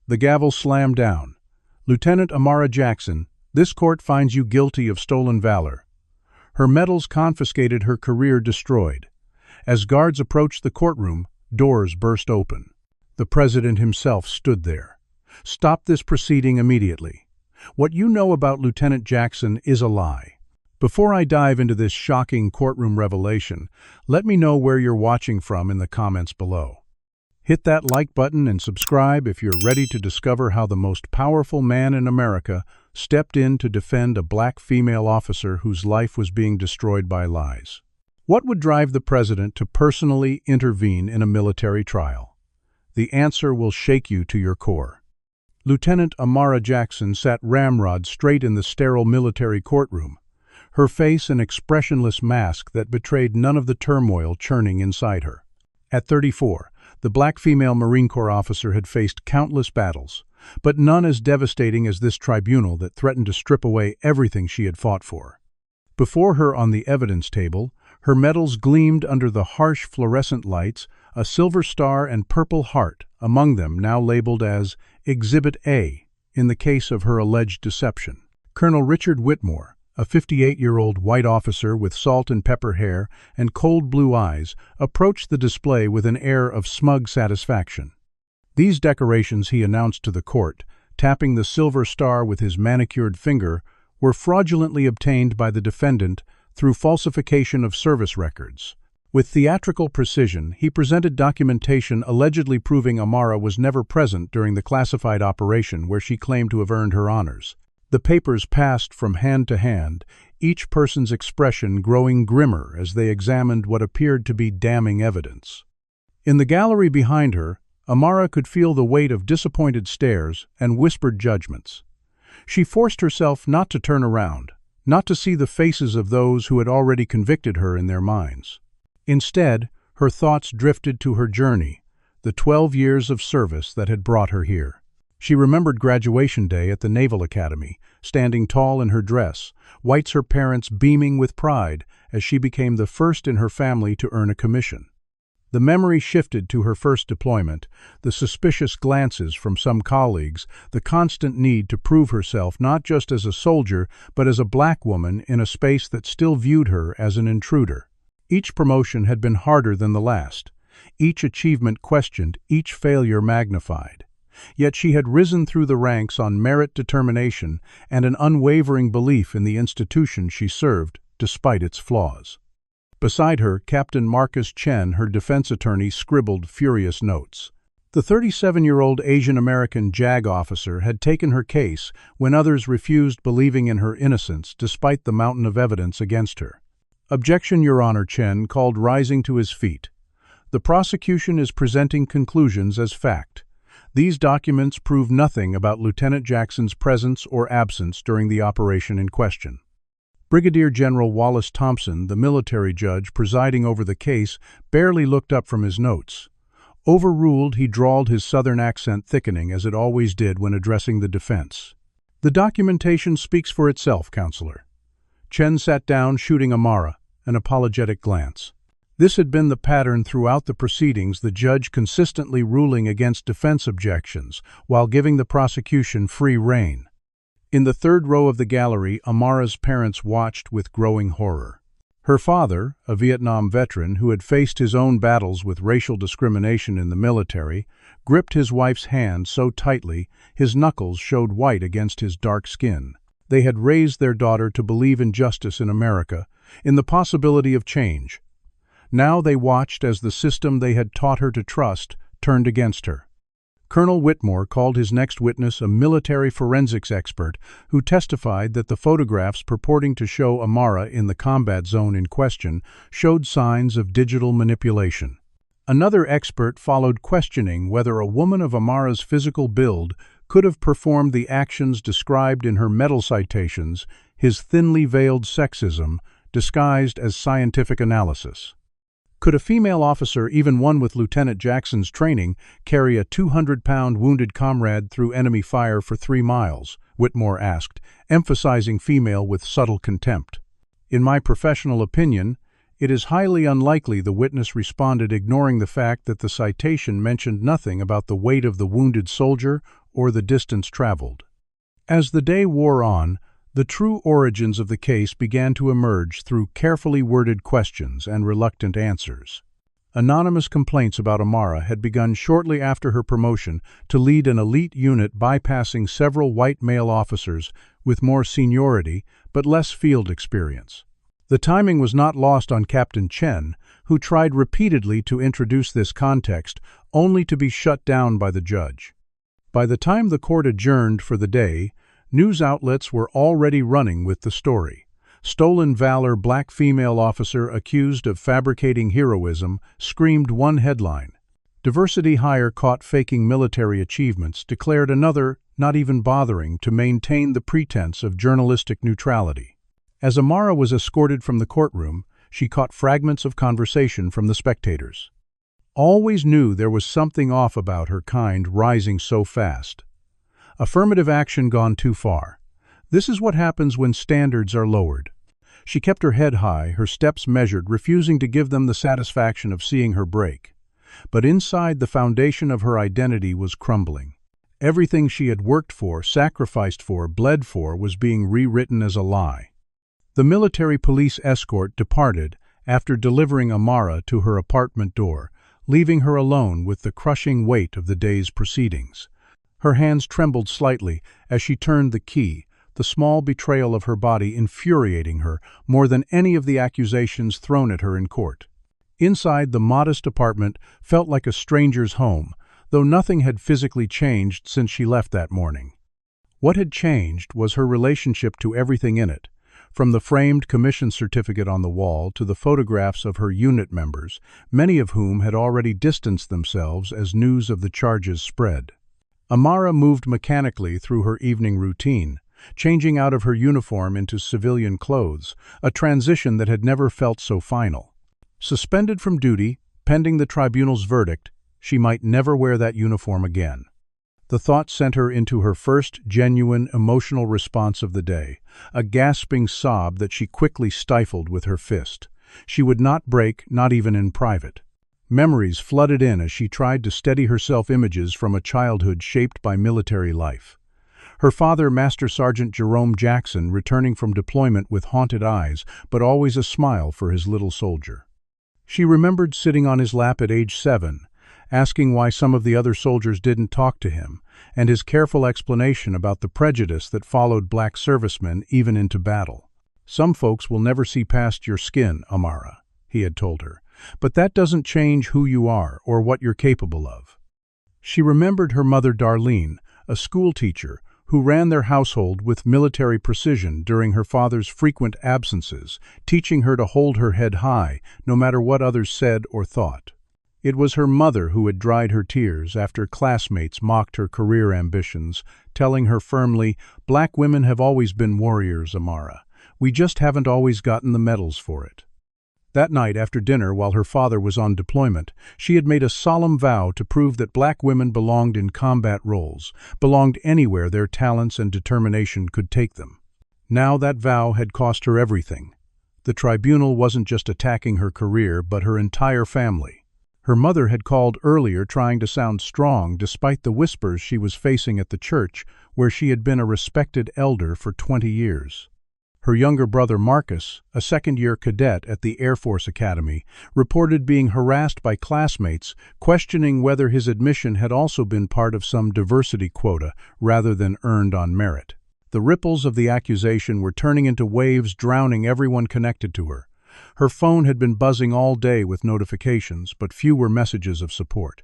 The gavel slammed down. "Lieutenant Amara Jackson, this court finds you guilty of stolen valor." Her medals confiscated, her career destroyed. As guards approached the courtroom, doors burst open. The president himself stood there. "Stop this proceeding immediately. What you know about Lieutenant Jackson is a lie." Before I dive into this shocking courtroom revelation, let me know where you're watching from in the comments below. Hit that like button and subscribe if you're ready to discover how the most powerful man in America stepped in to defend a black female officer whose life was being destroyed by lies. What would drive the president to personally intervene in a military trial? The answer will shake you to your core. Lieutenant Amara Jackson sat ramrod straight in the sterile military courtroom, her face an expressionless mask that betrayed none of the turmoil churning inside her. At 34, the black female Marine Corps officer had faced countless battles, but none as devastating as this tribunal that threatened to strip away everything she had fought for. Before her on the evidence table, her medals gleamed under the harsh fluorescent lights, a silver star and purple heart, among them now labeled as Exhibit A in the case of her alleged deception. Colonel Richard Whitmore, a 58-year-old white officer with salt and pepper hair and cold blue eyes, approached the display with an air of smug satisfaction. "These decorations," he announced to the court, tapping the silver star with his manicured finger, "were fraudulently obtained by the defendant through falsification of service records." With theatrical precision, he presented documentation allegedly proving Amara was never present during the classified operation where she claimed to have earned her honors. The papers passed from hand to hand, each person's expression growing grimmer as they examined what appeared to be damning evidence. In the gallery behind her, Amara could feel the weight of disappointed stares and whispered judgments. She forced herself not to turn around, not to see the faces of those who had already convicted her in their minds. Instead, her thoughts drifted to her journey, the 12 years of service that had brought her here. She remembered graduation day at the Naval Academy, standing tall in her dress, whites her parents beaming with pride as she became the first in her family to earn a commission. The memory shifted to her first deployment, the suspicious glances from some colleagues, the constant need to prove herself not just as a soldier but as a black woman in a space that still viewed her as an intruder. Each promotion had been harder than the last, each achievement questioned, each failure magnified. Yet she had risen through the ranks on merit, determination, and an unwavering belief in the institution she served, despite its flaws. Beside her, Captain Marcus Chen, her defense attorney, scribbled furious notes. The 37-year-old Asian-American JAG officer had taken her case when others refused, believing in her innocence despite the mountain of evidence against her. "Objection, Your Honor," Chen called, rising to his feet. "The prosecution is presenting conclusions as fact. These documents prove nothing about Lieutenant Jackson's presence or absence during the operation in question." Brigadier General Wallace Thompson, the military judge presiding over the case, barely looked up from his notes. Overruled, he drawled, his southern accent thickening as it always did when addressing the defense. "The documentation speaks for itself, Counselor." Chen sat down, shooting Amara an apologetic glance. This had been the pattern throughout the proceedings, the judge consistently ruling against defense objections while giving the prosecution free rein. In the third row of the gallery, Amara's parents watched with growing horror. Her father, a Vietnam veteran who had faced his own battles with racial discrimination in the military, gripped his wife's hand so tightly his knuckles showed white against his dark skin. They had raised their daughter to believe in justice in America, in the possibility of change. Now they watched as the system they had taught her to trust turned against her. Colonel Whitmore called his next witness a military forensics expert who testified that the photographs purporting to show Amara in the combat zone in question showed signs of digital manipulation. Another expert followed, questioning whether a woman of Amara's physical build could have performed the actions described in her medal citations, his thinly veiled sexism disguised as scientific analysis. Could a female officer, even one with Lieutenant Jackson's training, carry a 200-pound wounded comrade through enemy fire for 3 miles? Whitmore asked, emphasizing female with subtle contempt. "In my professional opinion, it is highly unlikely," the witness responded, ignoring the fact that the citation mentioned nothing about the weight of the wounded soldier or the distance traveled. As the day wore on, the true origins of the case began to emerge through carefully worded questions and reluctant answers. Anonymous complaints about Amara had begun shortly after her promotion to lead an elite unit bypassing several white male officers with more seniority but less field experience. The timing was not lost on Captain Chen, who tried repeatedly to introduce this context, only to be shut down by the judge. By the time the court adjourned for the day, news outlets were already running with the story. Stolen valor black female officer accused of fabricating heroism screamed one headline. Diversity hire caught faking military achievements declared another, not even bothering to maintain the pretense of journalistic neutrality. As Amara was escorted from the courtroom, she caught fragments of conversation from the spectators. Always knew there was something off about her kind rising so fast. Affirmative action gone too far. This is what happens when standards are lowered. She kept her head high, her steps measured, refusing to give them the satisfaction of seeing her break. But inside, the foundation of her identity was crumbling. Everything she had worked for, sacrificed for, bled for was being rewritten as a lie. The military police escort departed after delivering Amara to her apartment door, leaving her alone with the crushing weight of the day's proceedings. Her hands trembled slightly as she turned the key, the small betrayal of her body infuriating her more than any of the accusations thrown at her in court. Inside, the modest apartment felt like a stranger's home, though nothing had physically changed since she left that morning. What had changed was her relationship to everything in it, from the framed commission certificate on the wall to the photographs of her unit members, many of whom had already distanced themselves as news of the charges spread. Amara moved mechanically through her evening routine, changing out of her uniform into civilian clothes, a transition that had never felt so final. Suspended from duty, pending the tribunal's verdict, she might never wear that uniform again. The thought sent her into her first genuine emotional response of the day, a gasping sob that she quickly stifled with her fist. She would not break, not even in private. Memories flooded in as she tried to steady her self-images from a childhood shaped by military life. Her father, Master Sergeant Jerome Jackson, returning from deployment with haunted eyes, but always a smile for his little soldier. She remembered sitting on his lap at age 7, asking why some of the other soldiers didn't talk to him, and his careful explanation about the prejudice that followed black servicemen even into battle. "Some folks will never see past your skin, Amara," he had told her, "but that doesn't change who you are or what you're capable of." She remembered her mother Darlene, a schoolteacher, who ran their household with military precision during her father's frequent absences, teaching her to hold her head high, no matter what others said or thought. It was her mother who had dried her tears after classmates mocked her career ambitions, telling her firmly, "Black women have always been warriors, Amara. We just haven't always gotten the medals for it." That night after dinner, while her father was on deployment, she had made a solemn vow to prove that black women belonged in combat roles, belonged anywhere their talents and determination could take them. Now that vow had cost her everything. The tribunal wasn't just attacking her career, but her entire family. Her mother had called earlier trying to sound strong despite the whispers she was facing at the church, where she had been a respected elder for 20 years. Her younger brother Marcus, a second-year cadet at the Air Force Academy, reported being harassed by classmates, questioning whether his admission had also been part of some diversity quota rather than earned on merit. The ripples of the accusation were turning into waves, drowning everyone connected to her. Her phone had been buzzing all day with notifications, but few were messages of support.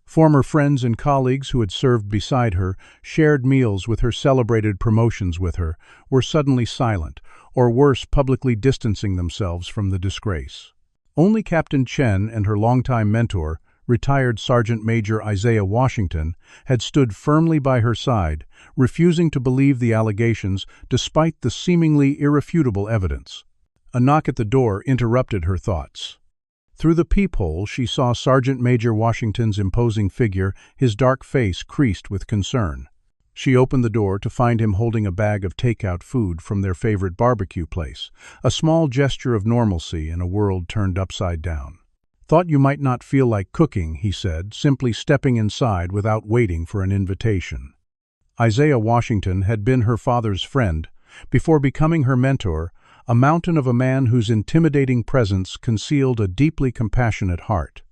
Former friends and colleagues who had served beside her, shared meals with her, celebrated promotions with her, were suddenly silent, or worse, publicly distancing themselves from the disgrace. Only Captain Chen and her longtime mentor, retired Sergeant Major Isaiah Washington, had stood firmly by her side, refusing to believe the allegations despite the seemingly irrefutable evidence. A knock at the door interrupted her thoughts. Through the peephole, she saw Sergeant Major Washington's imposing figure, his dark face creased with concern. She opened the door to find him holding a bag of takeout food from their favorite barbecue place, a small gesture of normalcy in a world turned upside down. "Thought you might not feel like cooking," he said, simply stepping inside without waiting for an invitation. Isaiah Washington had been her father's friend, before becoming her mentor, a mountain of a man whose intimidating presence concealed a deeply compassionate heart.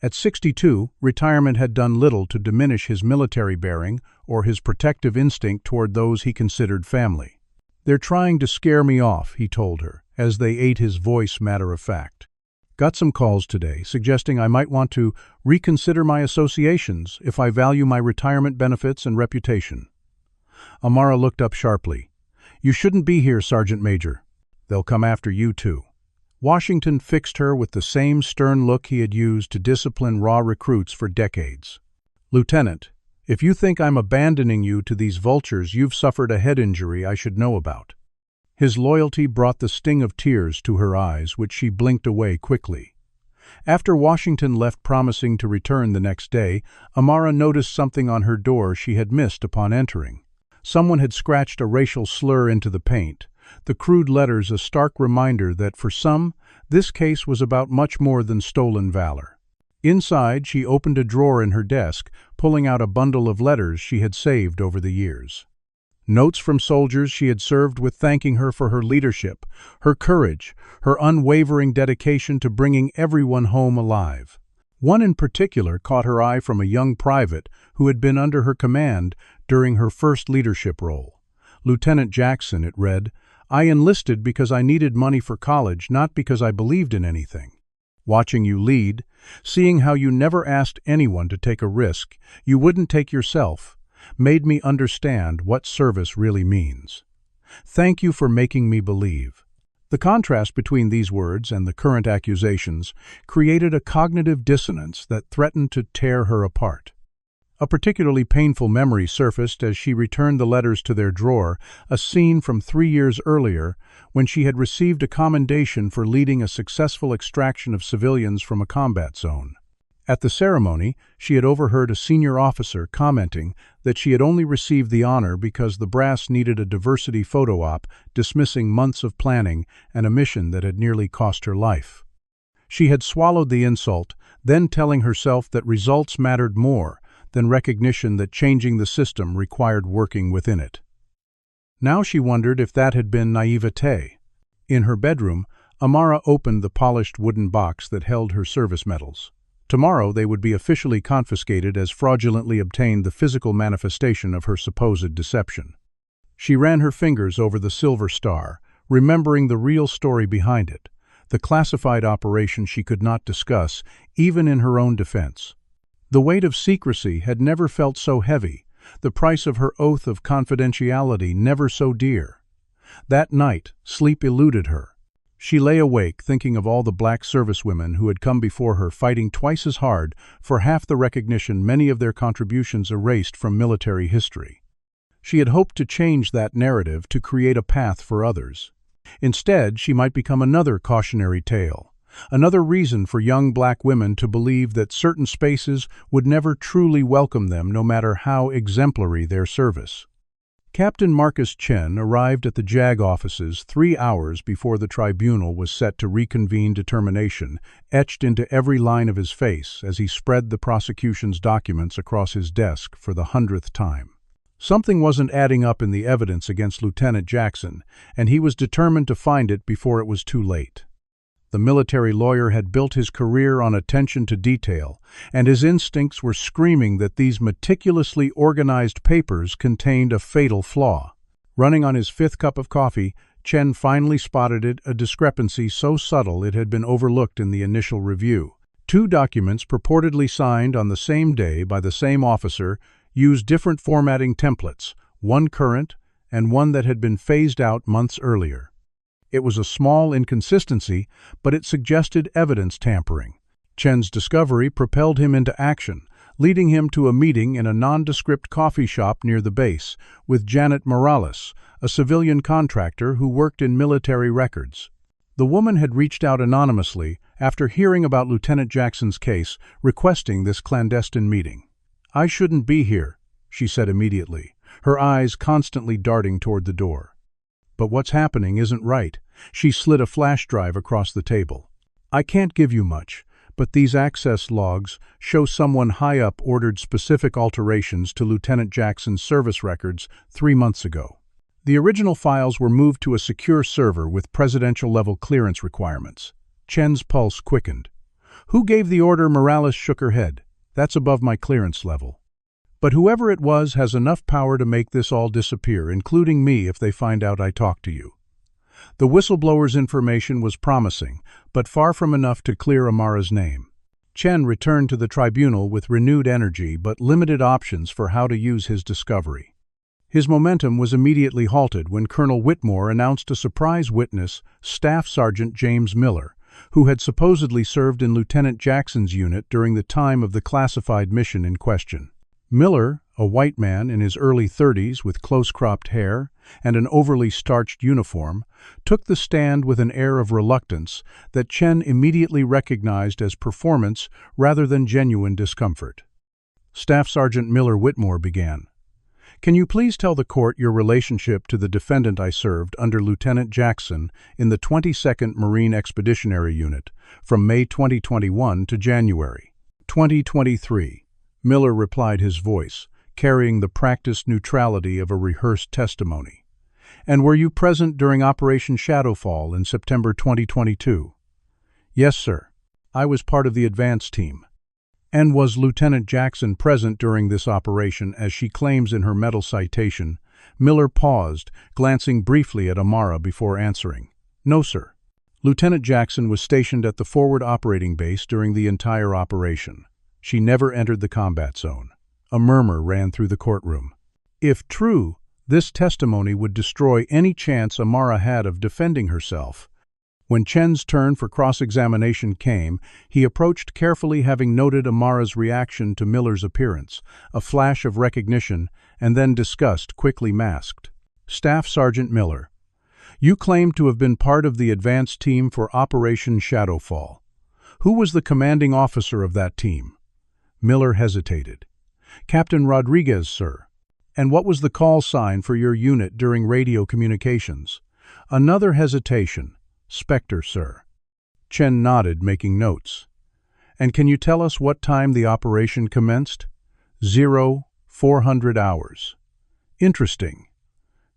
At 62, retirement had done little to diminish his military bearing or his protective instinct toward those he considered family. "They're trying to scare me off," he told her, as they ate, his voice matter-of-fact. "Got some calls today suggesting I might want to reconsider my associations if I value my retirement benefits and reputation." Amara looked up sharply. "You shouldn't be here, Sergeant Major. They'll come after you, too." Washington fixed her with the same stern look he had used to discipline raw recruits for decades. "Lieutenant, if you think I'm abandoning you to these vultures, you've suffered a head injury I should know about." His loyalty brought the sting of tears to her eyes, which she blinked away quickly. After Washington left promising to return the next day, Amara noticed something on her door she had missed upon entering. Someone had scratched a racial slur into the paint, the crude letters a stark reminder that for some, this case was about much more than stolen valor. Inside, she opened a drawer in her desk, pulling out a bundle of letters she had saved over the years. Notes from soldiers she had served with thanking her for her leadership, her courage, her unwavering dedication to bringing everyone home alive. One in particular caught her eye from a young private who had been under her command during her first leadership role. "Lieutenant Jackson," it read, "I enlisted because I needed money for college, not because I believed in anything. Watching you lead, seeing how you never asked anyone to take a risk you wouldn't take yourself, made me understand what service really means. Thank you for making me believe." The contrast between these words and the current accusations created a cognitive dissonance that threatened to tear her apart. A particularly painful memory surfaced as she returned the letters to their drawer, a scene from 3 years earlier when she had received a commendation for leading a successful extraction of civilians from a combat zone. At the ceremony, she had overheard a senior officer commenting that she had only received the honor because the brass needed a diversity photo op, dismissing months of planning and a mission that had nearly cost her life. She had swallowed the insult, then telling herself that results mattered more than recognition that changing the system required working within it. Now she wondered if that had been naivete. In her bedroom, Amara opened the polished wooden box that held her service medals. Tomorrow they would be officially confiscated as fraudulently obtained, the physical manifestation of her supposed deception. She ran her fingers over the silver star, remembering the real story behind it, the classified operation she could not discuss, even in her own defense. The weight of secrecy had never felt so heavy, the price of her oath of confidentiality never so dear. That night, sleep eluded her. She lay awake thinking of all the black servicewomen who had come before her, fighting twice as hard for half the recognition many of their contributions erased from military history. She had hoped to change that narrative, to create a path for others. Instead, she might become another cautionary tale, another reason for young black women to believe that certain spaces would never truly welcome them, no matter how exemplary their service. Captain Marcus Chen arrived at the JAG offices 3 hours before the tribunal was set to reconvene, determination etched into every line of his face as he spread the prosecution's documents across his desk for the 100th time. Something wasn't adding up in the evidence against Lieutenant Jackson, and he was determined to find it before it was too late. The military lawyer had built his career on attention to detail, and his instincts were screaming that these meticulously organized papers contained a fatal flaw. Running on his 5th cup of coffee, Chen finally spotted it, a discrepancy so subtle it had been overlooked in the initial review. 2 documents purportedly signed on the same day by the same officer used different formatting templates, one current and one that had been phased out months earlier. It was a small inconsistency, but it suggested evidence tampering. Chen's discovery propelled him into action, leading him to a meeting in a nondescript coffee shop near the base with Janet Morales, a civilian contractor who worked in military records. The woman had reached out anonymously after hearing about Lieutenant Jackson's case, requesting this clandestine meeting. "I shouldn't be here," she said immediately, her eyes constantly darting toward the door. "But what's happening isn't right." She slid a flash drive across the table. "I can't give you much, but these access logs show someone high up ordered specific alterations to Lieutenant Jackson's service records 3 months ago. The original files were moved to a secure server with presidential-level clearance requirements. Chen's pulse quickened. "Who gave the order?" Morales shook her head. "That's above my clearance level. But whoever it was has enough power to make this all disappear, including me if they find out I talked to you." The whistleblower's information was promising, but far from enough to clear Amara's name. Chen returned to the tribunal with renewed energy but limited options for how to use his discovery. His momentum was immediately halted when Colonel Whitmore announced a surprise witness, Staff Sergeant James Miller, who had supposedly served in Lieutenant Jackson's unit during the time of the classified mission in question. Miller, a white man in his early 30s with close-cropped hair and an overly starched uniform, took the stand with an air of reluctance that Chen immediately recognized as performance rather than genuine discomfort. Staff Sergeant Miller Whitmore began. "Can you please tell the court your relationship to the defendant I served under Lieutenant Jackson in the 22nd Marine Expeditionary Unit from May 2021 to January 2023? Miller replied, his voice carrying the practiced neutrality of a rehearsed testimony. "And were you present during Operation Shadowfall in September 2022? "Yes, sir. I was part of the advance team." "And was Lieutenant Jackson present during this operation, as she claims in her medal citation?" Miller paused, glancing briefly at Amara before answering. "No, sir. Lieutenant Jackson was stationed at the forward operating base during the entire operation. She never entered the combat zone." A murmur ran through the courtroom. If true, this testimony would destroy any chance Amara had of defending herself. When Chen's turn for cross-examination came, he approached carefully, having noted Amara's reaction to Miller's appearance, a flash of recognition, and then disgust quickly masked. "Staff Sergeant Miller, you claim to have been part of the advance team for Operation Shadowfall. Who was the commanding officer of that team?" Miller hesitated. "Captain Rodriguez, sir." "And what was the call sign for your unit during radio communications?" Another hesitation. "Spectre, sir." Chen nodded, making notes. "And can you tell us what time the operation commenced?" 0400 hours. "Interesting."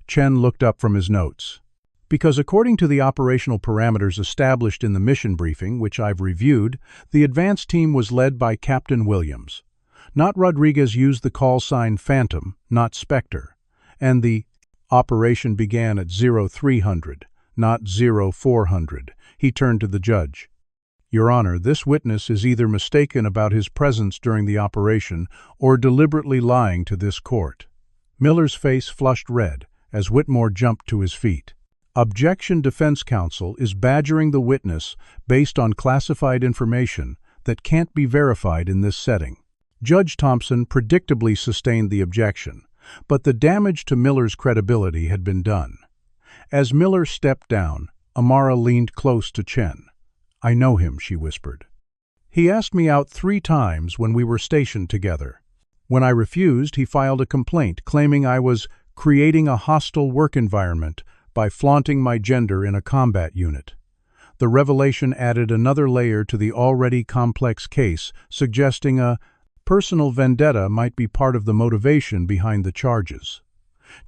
Chen looked up from his notes. "Because according to the operational parameters established in the mission briefing, which I've reviewed, the advance team was led by Captain Williams. Not Rodriguez used the call sign Phantom, not Spectre. And the operation began at 0300, not 0400. He turned to the judge. "Your Honor, this witness is either mistaken about his presence during the operation or deliberately lying to this court." Miller's face flushed red as Whitmore jumped to his feet. "Objection. Defense counsel is badgering the witness based on classified information that can't be verified in this setting." Judge Thompson predictably sustained the objection, but the damage to Miller's credibility had been done. As Miller stepped down, Amara leaned close to Chen. "I know him," she whispered. "He asked me out 3 times when we were stationed together. When I refused, he filed a complaint claiming I was creating a hostile work environment by flaunting my gender in a combat unit." The revelation added another layer to the already complex case, suggesting a personal vendetta might be part of the motivation behind the charges.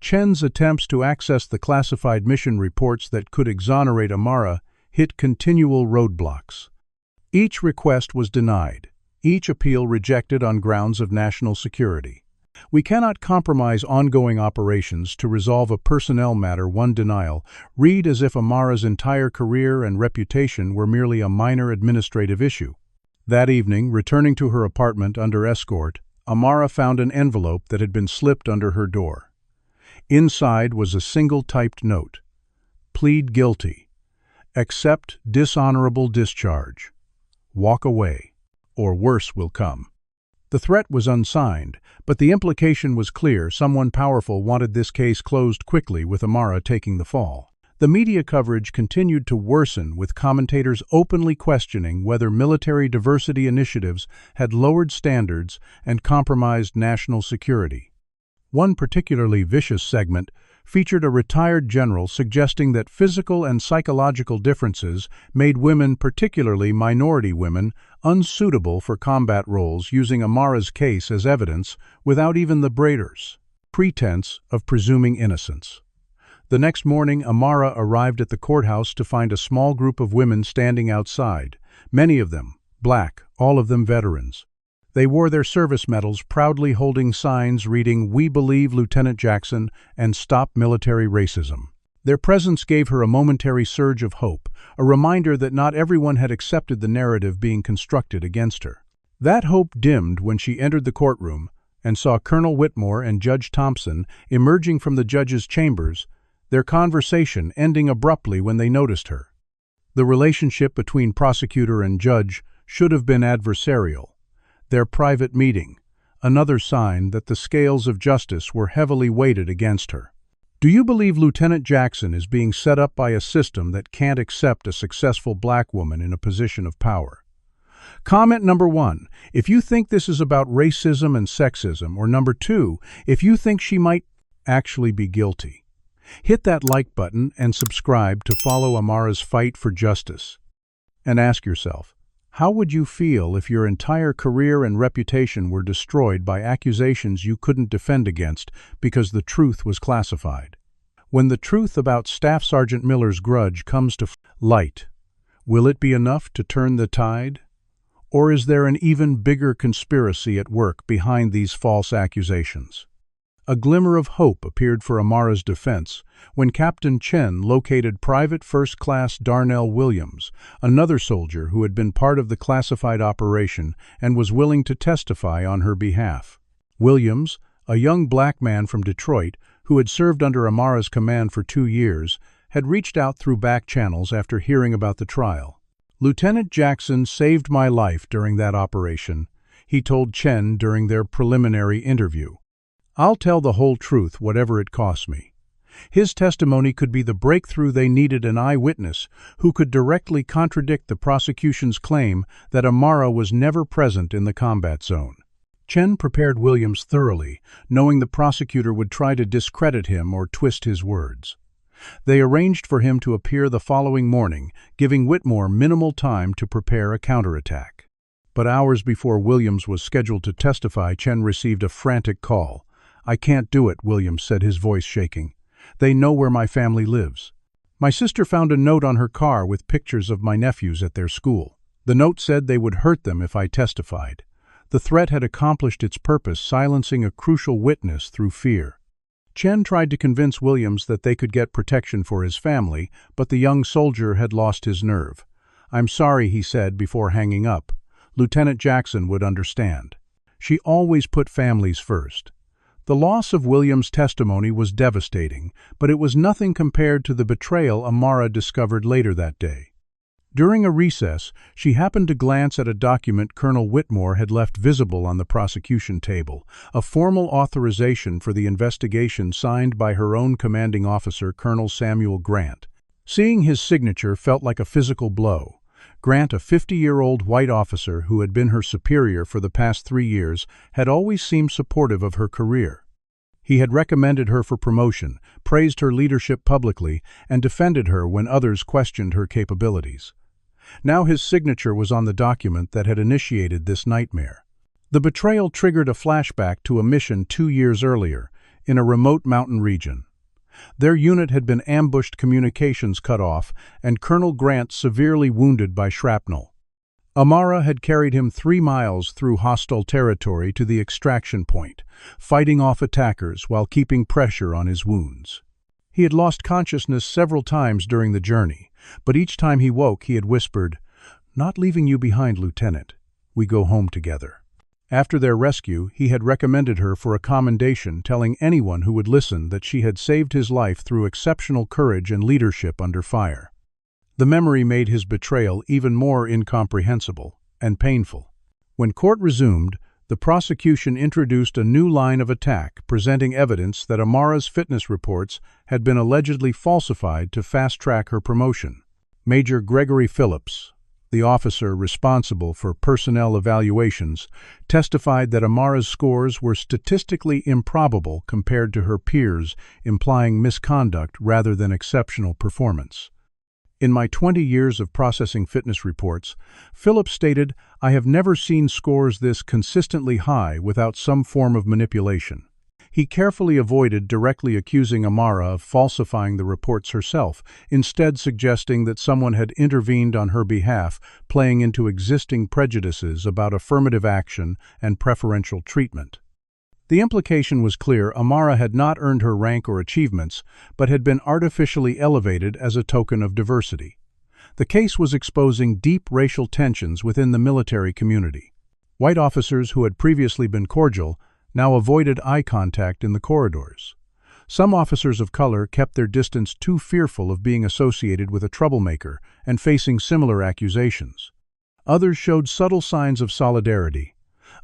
Chen's attempts to access the classified mission reports that could exonerate Amara hit continual roadblocks. Each request was denied, each appeal rejected on grounds of national security. "We cannot compromise ongoing operations to resolve a personnel matter," one denial read as if Amara's entire career and reputation were merely a minor administrative issue. That evening, returning to her apartment under escort, Amara found an envelope that had been slipped under her door. Inside was a single typed note. "Plead guilty. Accept dishonorable discharge. Walk away, or worse will come." The threat was unsigned, but the implication was clear. Someone powerful wanted this case closed quickly, with Amara taking the fall. The media coverage continued to worsen, with commentators openly questioning whether military diversity initiatives had lowered standards and compromised national security. One particularly vicious segment featured a retired general suggesting that physical and psychological differences made women, particularly minority women, unsuitable for combat roles, using Amara's case as evidence without even the braiders' pretense of presuming innocence. The next morning, Amara arrived at the courthouse to find a small group of women standing outside, many of them black, all of them veterans. They wore their service medals, proudly holding signs reading, "We believe Lieutenant Jackson," and "Stop Military Racism." Their presence gave her a momentary surge of hope, a reminder that not everyone had accepted the narrative being constructed against her. That hope dimmed when she entered the courtroom and saw Colonel Whitmore and Judge Thompson emerging from the judge's chambers, their conversation ending abruptly when they noticed her. The relationship between prosecutor and judge should have been adversarial. Their private meeting, another sign that the scales of justice were heavily weighted against her. Do you believe Lieutenant Jackson is being set up by a system that can't accept a successful black woman in a position of power? Comment number 1, if you think this is about racism and sexism, or number 2, if you think she might actually be guilty. Hit that like button and subscribe to follow Amara's fight for justice. And ask yourself, how would you feel if your entire career and reputation were destroyed by accusations you couldn't defend against because the truth was classified? When the truth about Staff Sergeant Miller's grudge comes to light, will it be enough to turn the tide? Or is there an even bigger conspiracy at work behind these false accusations? A glimmer of hope appeared for Amara's defense when Captain Chen located Private First Class Darnell Williams, another soldier who had been part of the classified operation and was willing to testify on her behalf. Williams, a young black man from Detroit who had served under Amara's command for 2 years, had reached out through back channels after hearing about the trial. "Lieutenant Jackson saved my life during that operation," he told Chen during their preliminary interview. "I'll tell the whole truth, whatever it costs me." His testimony could be the breakthrough they needed, an eyewitness who could directly contradict the prosecution's claim that Amara was never present in the combat zone. Chen prepared Williams thoroughly, knowing the prosecutor would try to discredit him or twist his words. They arranged for him to appear the following morning, giving Whitmore minimal time to prepare a counterattack. But hours before Williams was scheduled to testify, Chen received a frantic call. "I can't do it," Williams said, his voice shaking. "They know where my family lives. My sister found a note on her car with pictures of my nephews at their school. The note said they would hurt them if I testified." The threat had accomplished its purpose, silencing a crucial witness through fear. Chen tried to convince Williams that they could get protection for his family, but the young soldier had lost his nerve. "I'm sorry," he said before hanging up. "Lieutenant Jackson would understand. She always put families first." The loss of Williams' testimony was devastating, but it was nothing compared to the betrayal Amara discovered later that day. During a recess, she happened to glance at a document Colonel Whitmore had left visible on the prosecution table, a formal authorization for the investigation signed by her own commanding officer, Colonel Samuel Grant. Seeing his signature felt like a physical blow. Grant, a 50-year-old white officer who had been her superior for the past 3 years, had always seemed supportive of her career. He had recommended her for promotion, praised her leadership publicly, and defended her when others questioned her capabilities. Now his signature was on the document that had initiated this nightmare. The betrayal triggered a flashback to a mission 2 years earlier, in a remote mountain region. Their unit had been ambushed, communications cut off, and Colonel Grant severely wounded by shrapnel. Amara had carried him 3 miles through hostile territory to the extraction point, fighting off attackers while keeping pressure on his wounds. He had lost consciousness several times during the journey, but each time he woke he had whispered, "Not leaving you behind, Lieutenant. We go home together." After their rescue, he had recommended her for a commendation, telling anyone who would listen that she had saved his life through exceptional courage and leadership under fire. The memory made his betrayal even more incomprehensible and painful. When court resumed, the prosecution introduced a new line of attack, presenting evidence that Amara's fitness reports had been allegedly falsified to fast-track her promotion. Major Gregory Phillips, the officer responsible for personnel evaluations, testified that Amara's scores were statistically improbable compared to her peers, implying misconduct rather than exceptional performance. In my 20 years of processing fitness reports, Phillips stated, "I have never seen scores this consistently high without some form of manipulation." He carefully avoided directly accusing Amara of falsifying the reports herself, instead suggesting that someone had intervened on her behalf, playing into existing prejudices about affirmative action and preferential treatment. The implication was clear: Amara had not earned her rank or achievements, but had been artificially elevated as a token of diversity. The case was exposing deep racial tensions within the military community. White officers who had previously been cordial now avoided eye contact in the corridors. Some officers of color kept their distance, too fearful of being associated with a troublemaker and facing similar accusations. Others showed subtle signs of solidarity: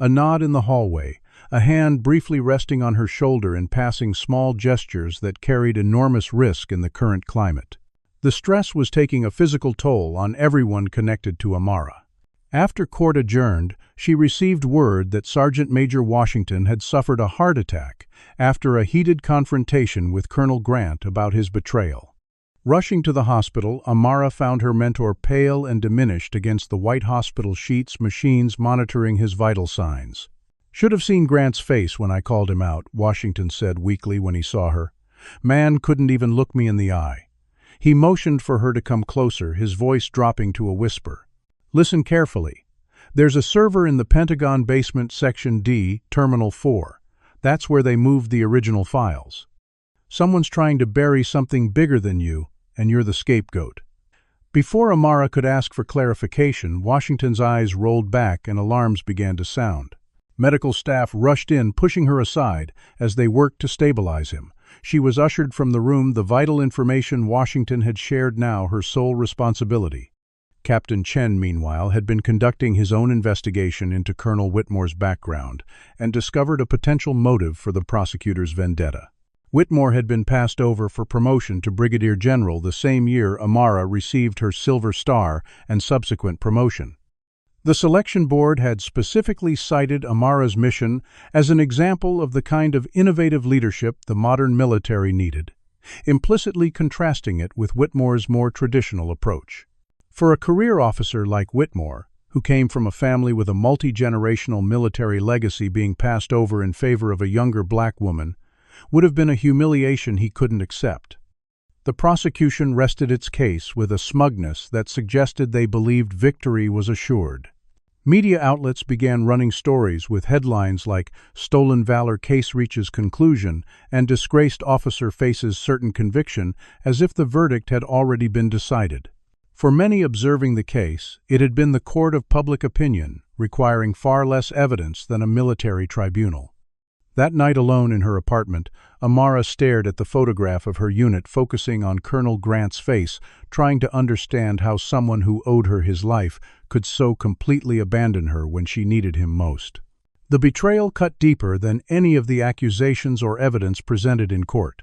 a nod in the hallway, a hand briefly resting on her shoulder in passing, small gestures that carried enormous risk in the current climate. The stress was taking a physical toll on everyone connected to Amara. After court adjourned, she received word that Sergeant Major Washington had suffered a heart attack after a heated confrontation with Colonel Grant about his betrayal. Rushing to the hospital, Amara found her mentor pale and diminished against the white hospital sheets, machines monitoring his vital signs. "Should have seen Grant's face when I called him out," Washington said weakly when he saw her. "Man couldn't even look me in the eye." He motioned for her to come closer, his voice dropping to a whisper. "Listen carefully. There's a server in the Pentagon basement, Section D, Terminal 4. That's where they moved the original files. Someone's trying to bury something bigger than you, and you're the scapegoat." Before Amara could ask for clarification, Washington's eyes rolled back and alarms began to sound. Medical staff rushed in, pushing her aside as they worked to stabilize him. She was ushered from the room, the vital information Washington had shared now her sole responsibility. Captain Chen, meanwhile, had been conducting his own investigation into Colonel Whitmore's background and discovered a potential motive for the prosecutor's vendetta. Whitmore had been passed over for promotion to Brigadier General the same year Amara received her Silver Star and subsequent promotion. The selection board had specifically cited Amara's mission as an example of the kind of innovative leadership the modern military needed, implicitly contrasting it with Whitmore's more traditional approach. For a career officer like Whitmore, who came from a family with a multi-generational military legacy, being passed over in favor of a younger black woman would have been a humiliation he couldn't accept. The prosecution rested its case with a smugness that suggested they believed victory was assured. Media outlets began running stories with headlines like "Stolen Valor Case Reaches Conclusion" and "Disgraced Officer Faces Certain Conviction," as if the verdict had already been decided. For many observing the case, it had been the court of public opinion, requiring far less evidence than a military tribunal. That night, alone in her apartment, Amara stared at the photograph of her unit, focusing on Colonel Grant's face, trying to understand how someone who owed her his life could so completely abandon her when she needed him most. The betrayal cut deeper than any of the accusations or evidence presented in court.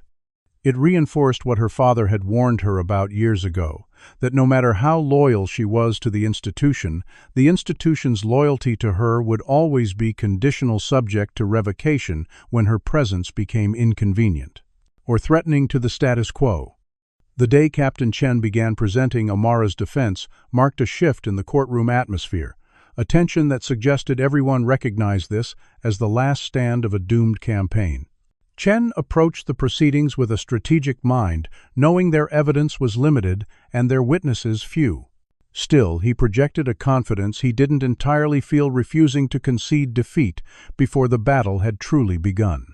It reinforced what her father had warned her about years ago, that no matter how loyal she was to the institution's loyalty to her would always be conditional, subject to revocation when her presence became inconvenient or threatening to the status quo. The day Captain Chen began presenting Amara's defense marked a shift in the courtroom atmosphere, a tension that suggested everyone recognized this as the last stand of a doomed campaign. Chen approached the proceedings with a strategic mind, knowing their evidence was limited and their witnesses few. Still, he projected a confidence he didn't entirely feel, refusing to concede defeat before the battle had truly begun.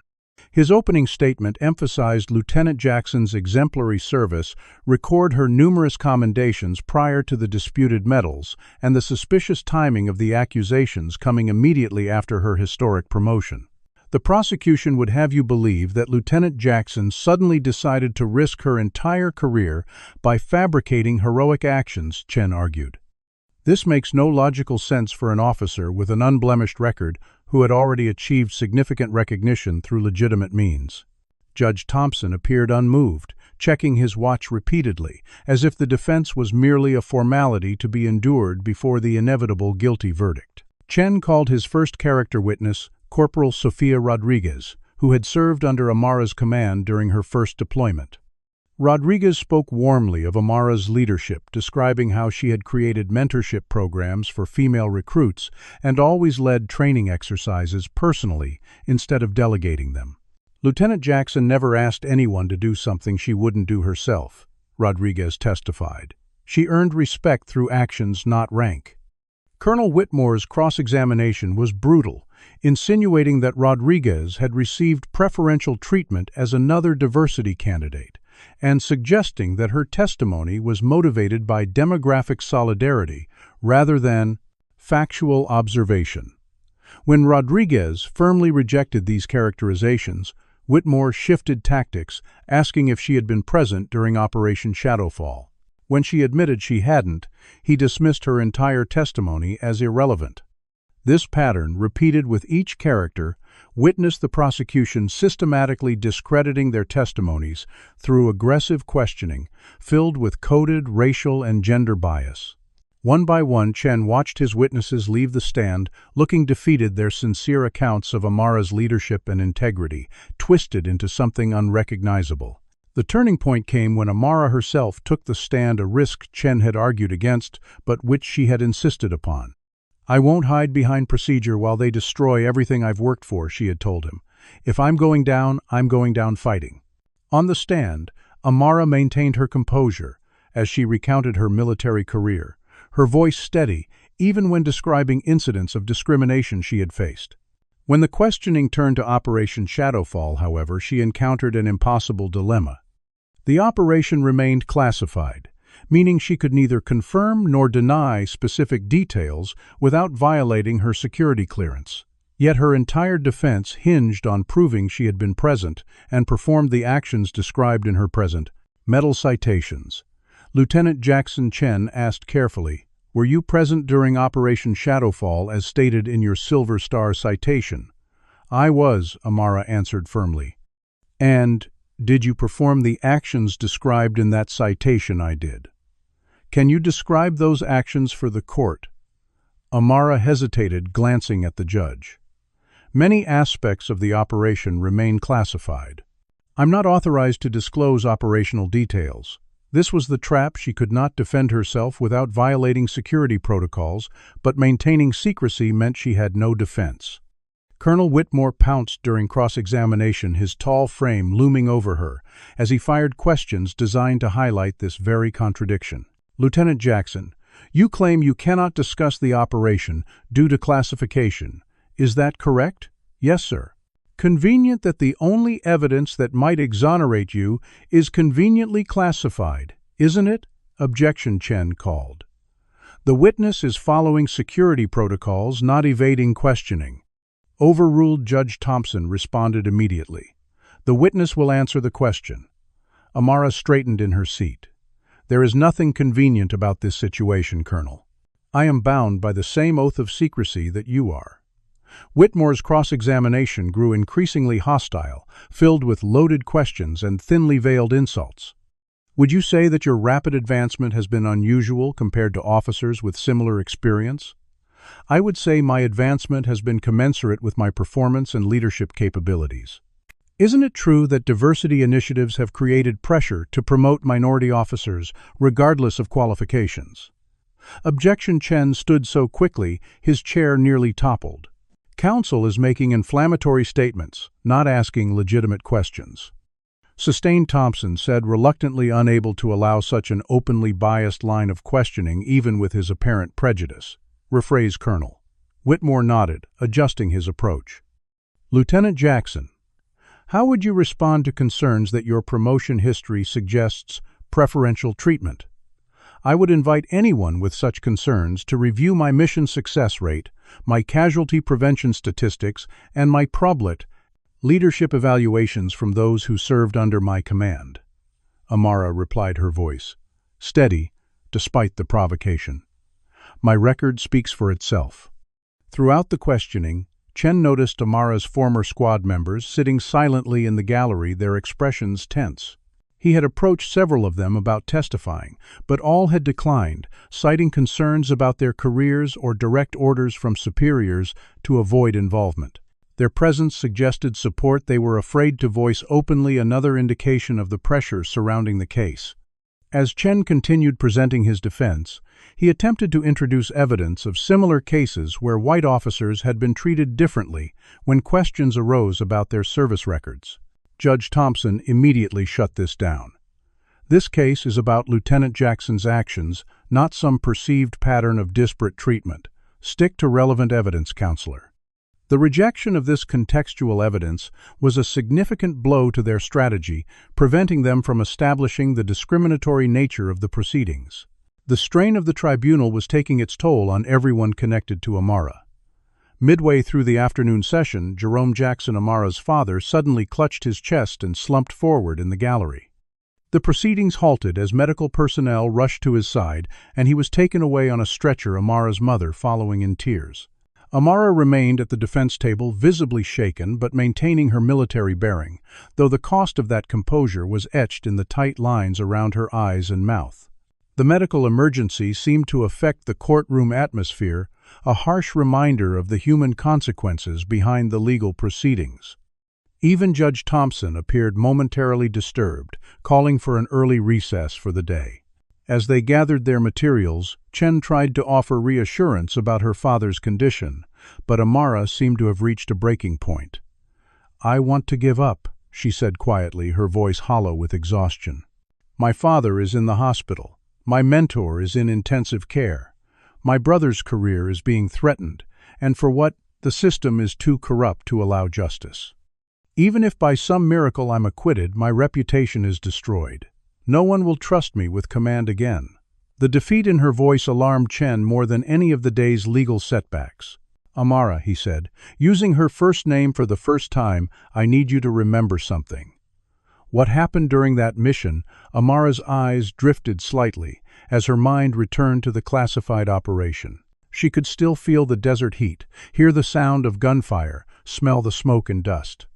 His opening statement emphasized Lieutenant Jackson's exemplary service, recorded her numerous commendations prior to the disputed medals, and the suspicious timing of the accusations coming immediately after her historic promotion. The prosecution would have you believe that Lieutenant Jackson suddenly decided to risk her entire career by fabricating heroic actions, Chen argued. This makes no logical sense for an officer with an unblemished record who had already achieved significant recognition through legitimate means. Judge Thompson appeared unmoved, checking his watch repeatedly, as if the defense was merely a formality to be endured before the inevitable guilty verdict. Chen called his first character witness, Corporal Sofia Rodriguez, who had served under Amara's command during her first deployment. Rodriguez spoke warmly of Amara's leadership, describing how she had created mentorship programs for female recruits and always led training exercises personally instead of delegating them. Lieutenant Jackson never asked anyone to do something she wouldn't do herself, Rodriguez testified. She earned respect through actions, not rank. Colonel Whitmore's cross-examination was brutal, insinuating that Rodriguez had received preferential treatment as another diversity candidate, and suggesting that her testimony was motivated by demographic solidarity rather than factual observation. When Rodriguez firmly rejected these characterizations, Whitmore shifted tactics, asking if she had been present during Operation Shadowfall. When she admitted she hadn't, he dismissed her entire testimony as irrelevant. This pattern, repeated with each character, witnessed the prosecution systematically discrediting their testimonies through aggressive questioning, filled with coded racial and gender bias. One by one, Chen watched his witnesses leave the stand, looking defeated, their sincere accounts of Amara's leadership and integrity, twisted into something unrecognizable. The turning point came when Amara herself took the stand, a risk Chen had argued against, but which she had insisted upon. "I won't hide behind procedure while they destroy everything I've worked for," she had told him. "If I'm going down fighting." On the stand, Amara maintained her composure as she recounted her military career, her voice steady even when describing incidents of discrimination she had faced. When the questioning turned to Operation Shadowfall, however, she encountered an impossible dilemma. The operation remained classified, meaning she could neither confirm nor deny specific details without violating her security clearance. Yet her entire defense hinged on proving she had been present and performed the actions described in her present medal citations. Lieutenant Jackson Chen asked carefully, "Were you present during Operation Shadowfall as stated in your Silver Star citation?" "I was," Amara answered firmly. "And did you perform the actions described in that citation?" "I did." "Can you describe those actions for the court?" Amara hesitated, glancing at the judge. "Many aspects of the operation remain classified. I'm not authorized to disclose operational details." This was the trap. She could not defend herself without violating security protocols, but maintaining secrecy meant she had no defense. Colonel Whitmore pounced during cross-examination, his tall frame looming over her, as he fired questions designed to highlight this very contradiction. "Lieutenant Jackson, you claim you cannot discuss the operation due to classification. Is that correct?" "Yes, sir." "Convenient that the only evidence that might exonerate you is conveniently classified, isn't it?" Objection, Chen called. "The witness is following security protocols, not evading questioning." Overruled, Judge Thompson responded immediately. "The witness will answer the question." Amara straightened in her seat. "There is nothing convenient about this situation, Colonel. I am bound by the same oath of secrecy that you are." Whitmore's cross-examination grew increasingly hostile, filled with loaded questions and thinly veiled insults. "Would you say that your rapid advancement has been unusual compared to officers with similar experience?" "I would say my advancement has been commensurate with my performance and leadership capabilities." "Isn't it true that diversity initiatives have created pressure to promote minority officers, regardless of qualifications?" Objection, Chen stood so quickly, his chair nearly toppled. "Counsel is making inflammatory statements, not asking legitimate questions." Sustained, Thompson said, reluctantly unable to allow such an openly biased line of questioning even with his apparent prejudice. "Rephrase, Colonel." Whitmore nodded, adjusting his approach. "Lieutenant Jackson, how would you respond to concerns that your promotion history suggests preferential treatment? I would invite anyone with such concerns to review my mission success rate, my casualty prevention statistics, and my problet leadership evaluations from those who served under my command." Amara replied, her voice steady despite the provocation. "My record speaks for itself." Throughout the questioning, Chen noticed Amara's former squad members sitting silently in the gallery, their expressions tense. He had approached several of them about testifying, but all had declined, citing concerns about their careers or direct orders from superiors to avoid involvement. Their presence suggested support they were afraid to voice openly, another indication of the pressure surrounding the case. As Chen continued presenting his defense, he attempted to introduce evidence of similar cases where white officers had been treated differently when questions arose about their service records. Judge Thompson immediately shut this down. This case is about Lieutenant Jackson's actions, not some perceived pattern of disparate treatment. Stick to relevant evidence, counselor. The rejection of this contextual evidence was a significant blow to their strategy, preventing them from establishing the discriminatory nature of the proceedings. The strain of the tribunal was taking its toll on everyone connected to Amara. Midway through the afternoon session, Jerome Jackson, Amara's father, suddenly clutched his chest and slumped forward in the gallery. The proceedings halted as medical personnel rushed to his side, and he was taken away on a stretcher, Amara's mother following in tears. Amara remained at the defense table, visibly shaken but maintaining her military bearing, though the cost of that composure was etched in the tight lines around her eyes and mouth. The medical emergency seemed to affect the courtroom atmosphere, a harsh reminder of the human consequences behind the legal proceedings. Even Judge Thompson appeared momentarily disturbed, calling for an early recess for the day. As they gathered their materials, Chen tried to offer reassurance about her father's condition, but Amara seemed to have reached a breaking point. "I want to give up," she said quietly, her voice hollow with exhaustion. "My father is in the hospital. My mentor is in intensive care. My brother's career is being threatened, and for what, the system is too corrupt to allow justice. Even if by some miracle I'm acquitted, my reputation is destroyed. No one will trust me with command again." The defeat in her voice alarmed Chen more than any of the day's legal setbacks. "Amara," he said, using her first name for the first time, "I need you to remember something." What happened during that mission? Amara's eyes drifted slightly as her mind returned to the classified operation. She could still feel the desert heat, hear the sound of gunfire, smell the smoke and dust.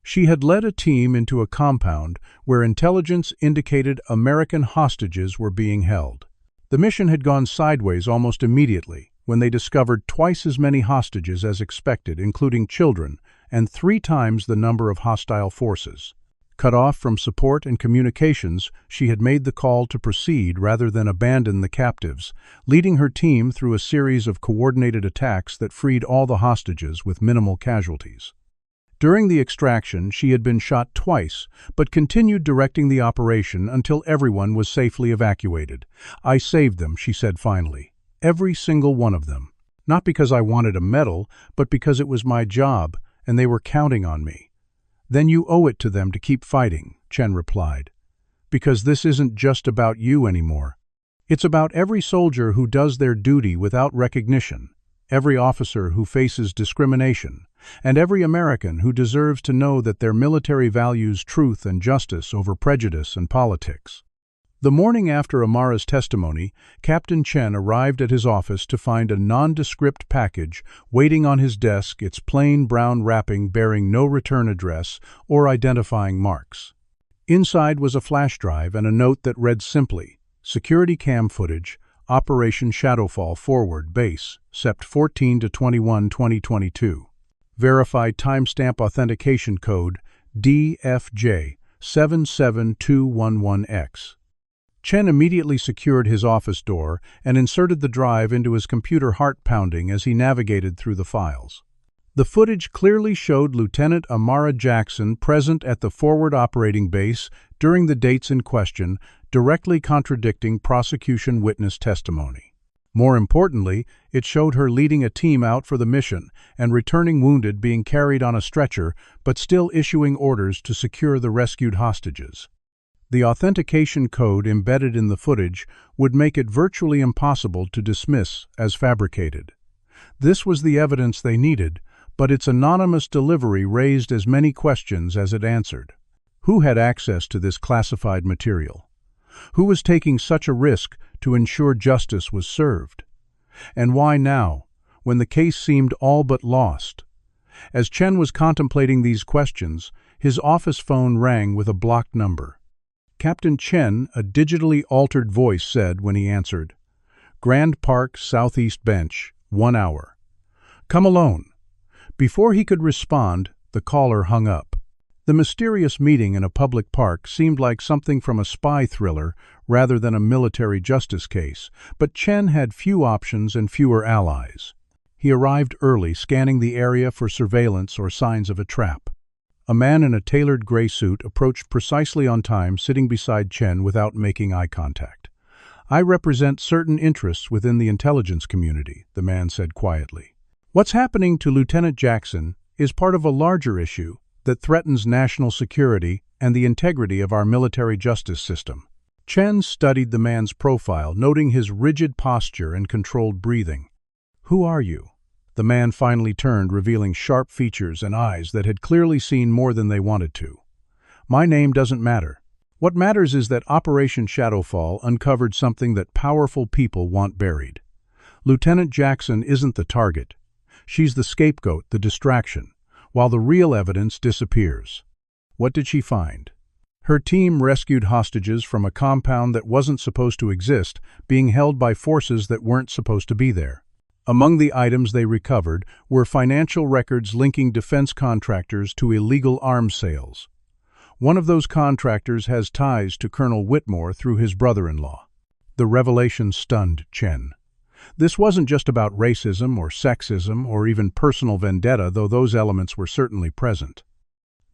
She had led a team into a compound where intelligence indicated American hostages were being held. The mission had gone sideways almost immediately when they discovered twice as many hostages as expected, including children, and 3 times the number of hostile forces. Cut off from support and communications, she had made the call to proceed rather than abandon the captives, leading her team through a series of coordinated attacks that freed all the hostages with minimal casualties. During the extraction, she had been shot twice, but continued directing the operation until everyone was safely evacuated. "I saved them," she said finally. "Every single one of them. Not because I wanted a medal, but because it was my job, and they were counting on me." "Then you owe it to them to keep fighting," Chen replied. "Because this isn't just about you anymore. It's about every soldier who does their duty without recognition, every officer who faces discrimination, and every American who deserves to know that their military values truth and justice over prejudice and politics." The morning after Amara's testimony, Captain Chen arrived at his office to find a nondescript package waiting on his desk, its plain brown wrapping bearing no return address or identifying marks. Inside was a flash drive and a note that read simply, "Security cam footage, Operation Shadowfall Forward Base, Sept 14-21-2022. Verified timestamp authentication code DFJ 77211X. Chen immediately secured his office door and inserted the drive into his computer, heart pounding as he navigated through the files. The footage clearly showed Lieutenant Amara Jackson present at the forward operating base during the dates in question, directly contradicting prosecution witness testimony. More importantly, it showed her leading a team out for the mission and returning wounded, being carried on a stretcher, but still issuing orders to secure the rescued hostages. The authentication code embedded in the footage would make it virtually impossible to dismiss as fabricated. This was the evidence they needed, but its anonymous delivery raised as many questions as it answered. Who had access to this classified material? Who was taking such a risk to ensure justice was served? And why now, when the case seemed all but lost? As Chen was contemplating these questions, his office phone rang with a blocked number. Captain Chen, a digitally altered voice said when he answered. Grand Park, Southeast Bench, 1 hour. Come alone. Before he could respond, the caller hung up. The mysterious meeting in a public park seemed like something from a spy thriller rather than a military justice case, but Chen had few options and fewer allies. He arrived early, scanning the area for surveillance or signs of a trap. A man in a tailored gray suit approached precisely on time, sitting beside Chen without making eye contact. I represent certain interests within the intelligence community, the man said quietly. What's happening to Lieutenant Jackson is part of a larger issue that threatens national security and the integrity of our military justice system. Chen studied the man's profile, noting his rigid posture and controlled breathing. Who are you? The man finally turned, revealing sharp features and eyes that had clearly seen more than they wanted to. My name doesn't matter. What matters is that Operation Shadowfall uncovered something that powerful people want buried. Lieutenant Jackson isn't the target. She's the scapegoat, the distraction, while the real evidence disappears. What did she find? Her team rescued hostages from a compound that wasn't supposed to exist, being held by forces that weren't supposed to be there. Among the items they recovered were financial records linking defense contractors to illegal arms sales. One of those contractors has ties to Colonel Whitmore through his brother-in-law. The revelation stunned Chen. This wasn't just about racism or sexism or even personal vendetta, though those elements were certainly present.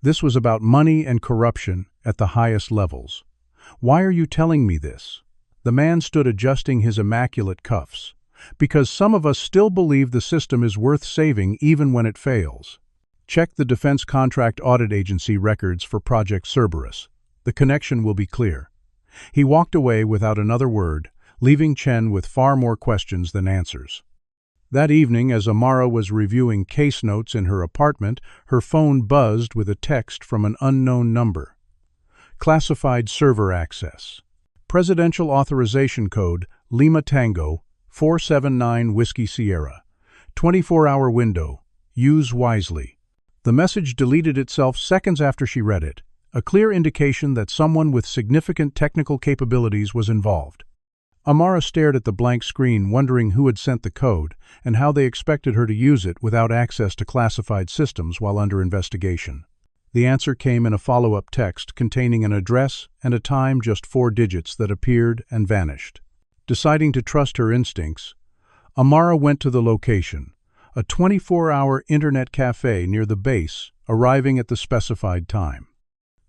This was about money and corruption at the highest levels. Why are you telling me this? The man stood adjusting his immaculate cuffs. Because some of us still believe the system is worth saving even when it fails. Check the Defense Contract Audit Agency records for Project Cerberus. The connection will be clear. He walked away without another word, leaving Chen with far more questions than answers. That evening, as Amara was reviewing case notes in her apartment, her phone buzzed with a text from an unknown number. Classified server access. Presidential Authorization Code, Lima Tango, 479 Whiskey Sierra. 24-hour window. Use wisely. The message deleted itself seconds after she read it, a clear indication that someone with significant technical capabilities was involved. Amara stared at the blank screen, wondering who had sent the code and how they expected her to use it without access to classified systems while under investigation. The answer came in a follow-up text containing an address and a time, just 4 digits, that appeared and vanished. Deciding to trust her instincts, Amara went to the location, a 24-hour internet cafe near the base, arriving at the specified time.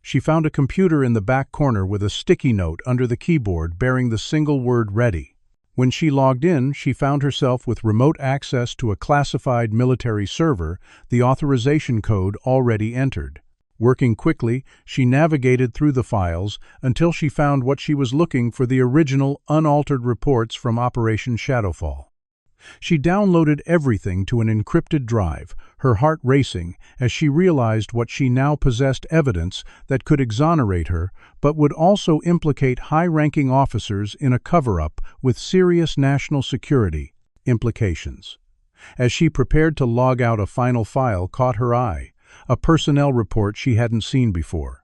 She found a computer in the back corner with a sticky note under the keyboard bearing the single word "ready." When she logged in, she found herself with remote access to a classified military server, the authorization code already entered. Working quickly, she navigated through the files until she found what she was looking for: the original, unaltered reports from Operation Shadowfall. She downloaded everything to an encrypted drive, her heart racing as she realized what she now possessed: evidence that could exonerate her, but would also implicate high-ranking officers in a cover-up with serious national security implications. As she prepared to log out, a final file caught her eye. A personnel report she hadn't seen before.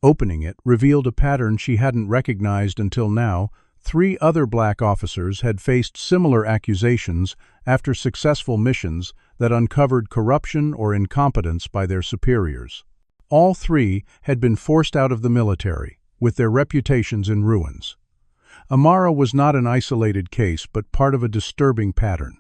Opening it revealed a pattern she hadn't recognized until now. 3 other black officers had faced similar accusations after successful missions that uncovered corruption or incompetence by their superiors. All 3 had been forced out of the military, with their reputations in ruins. Amara was not an isolated case, but part of a disturbing pattern.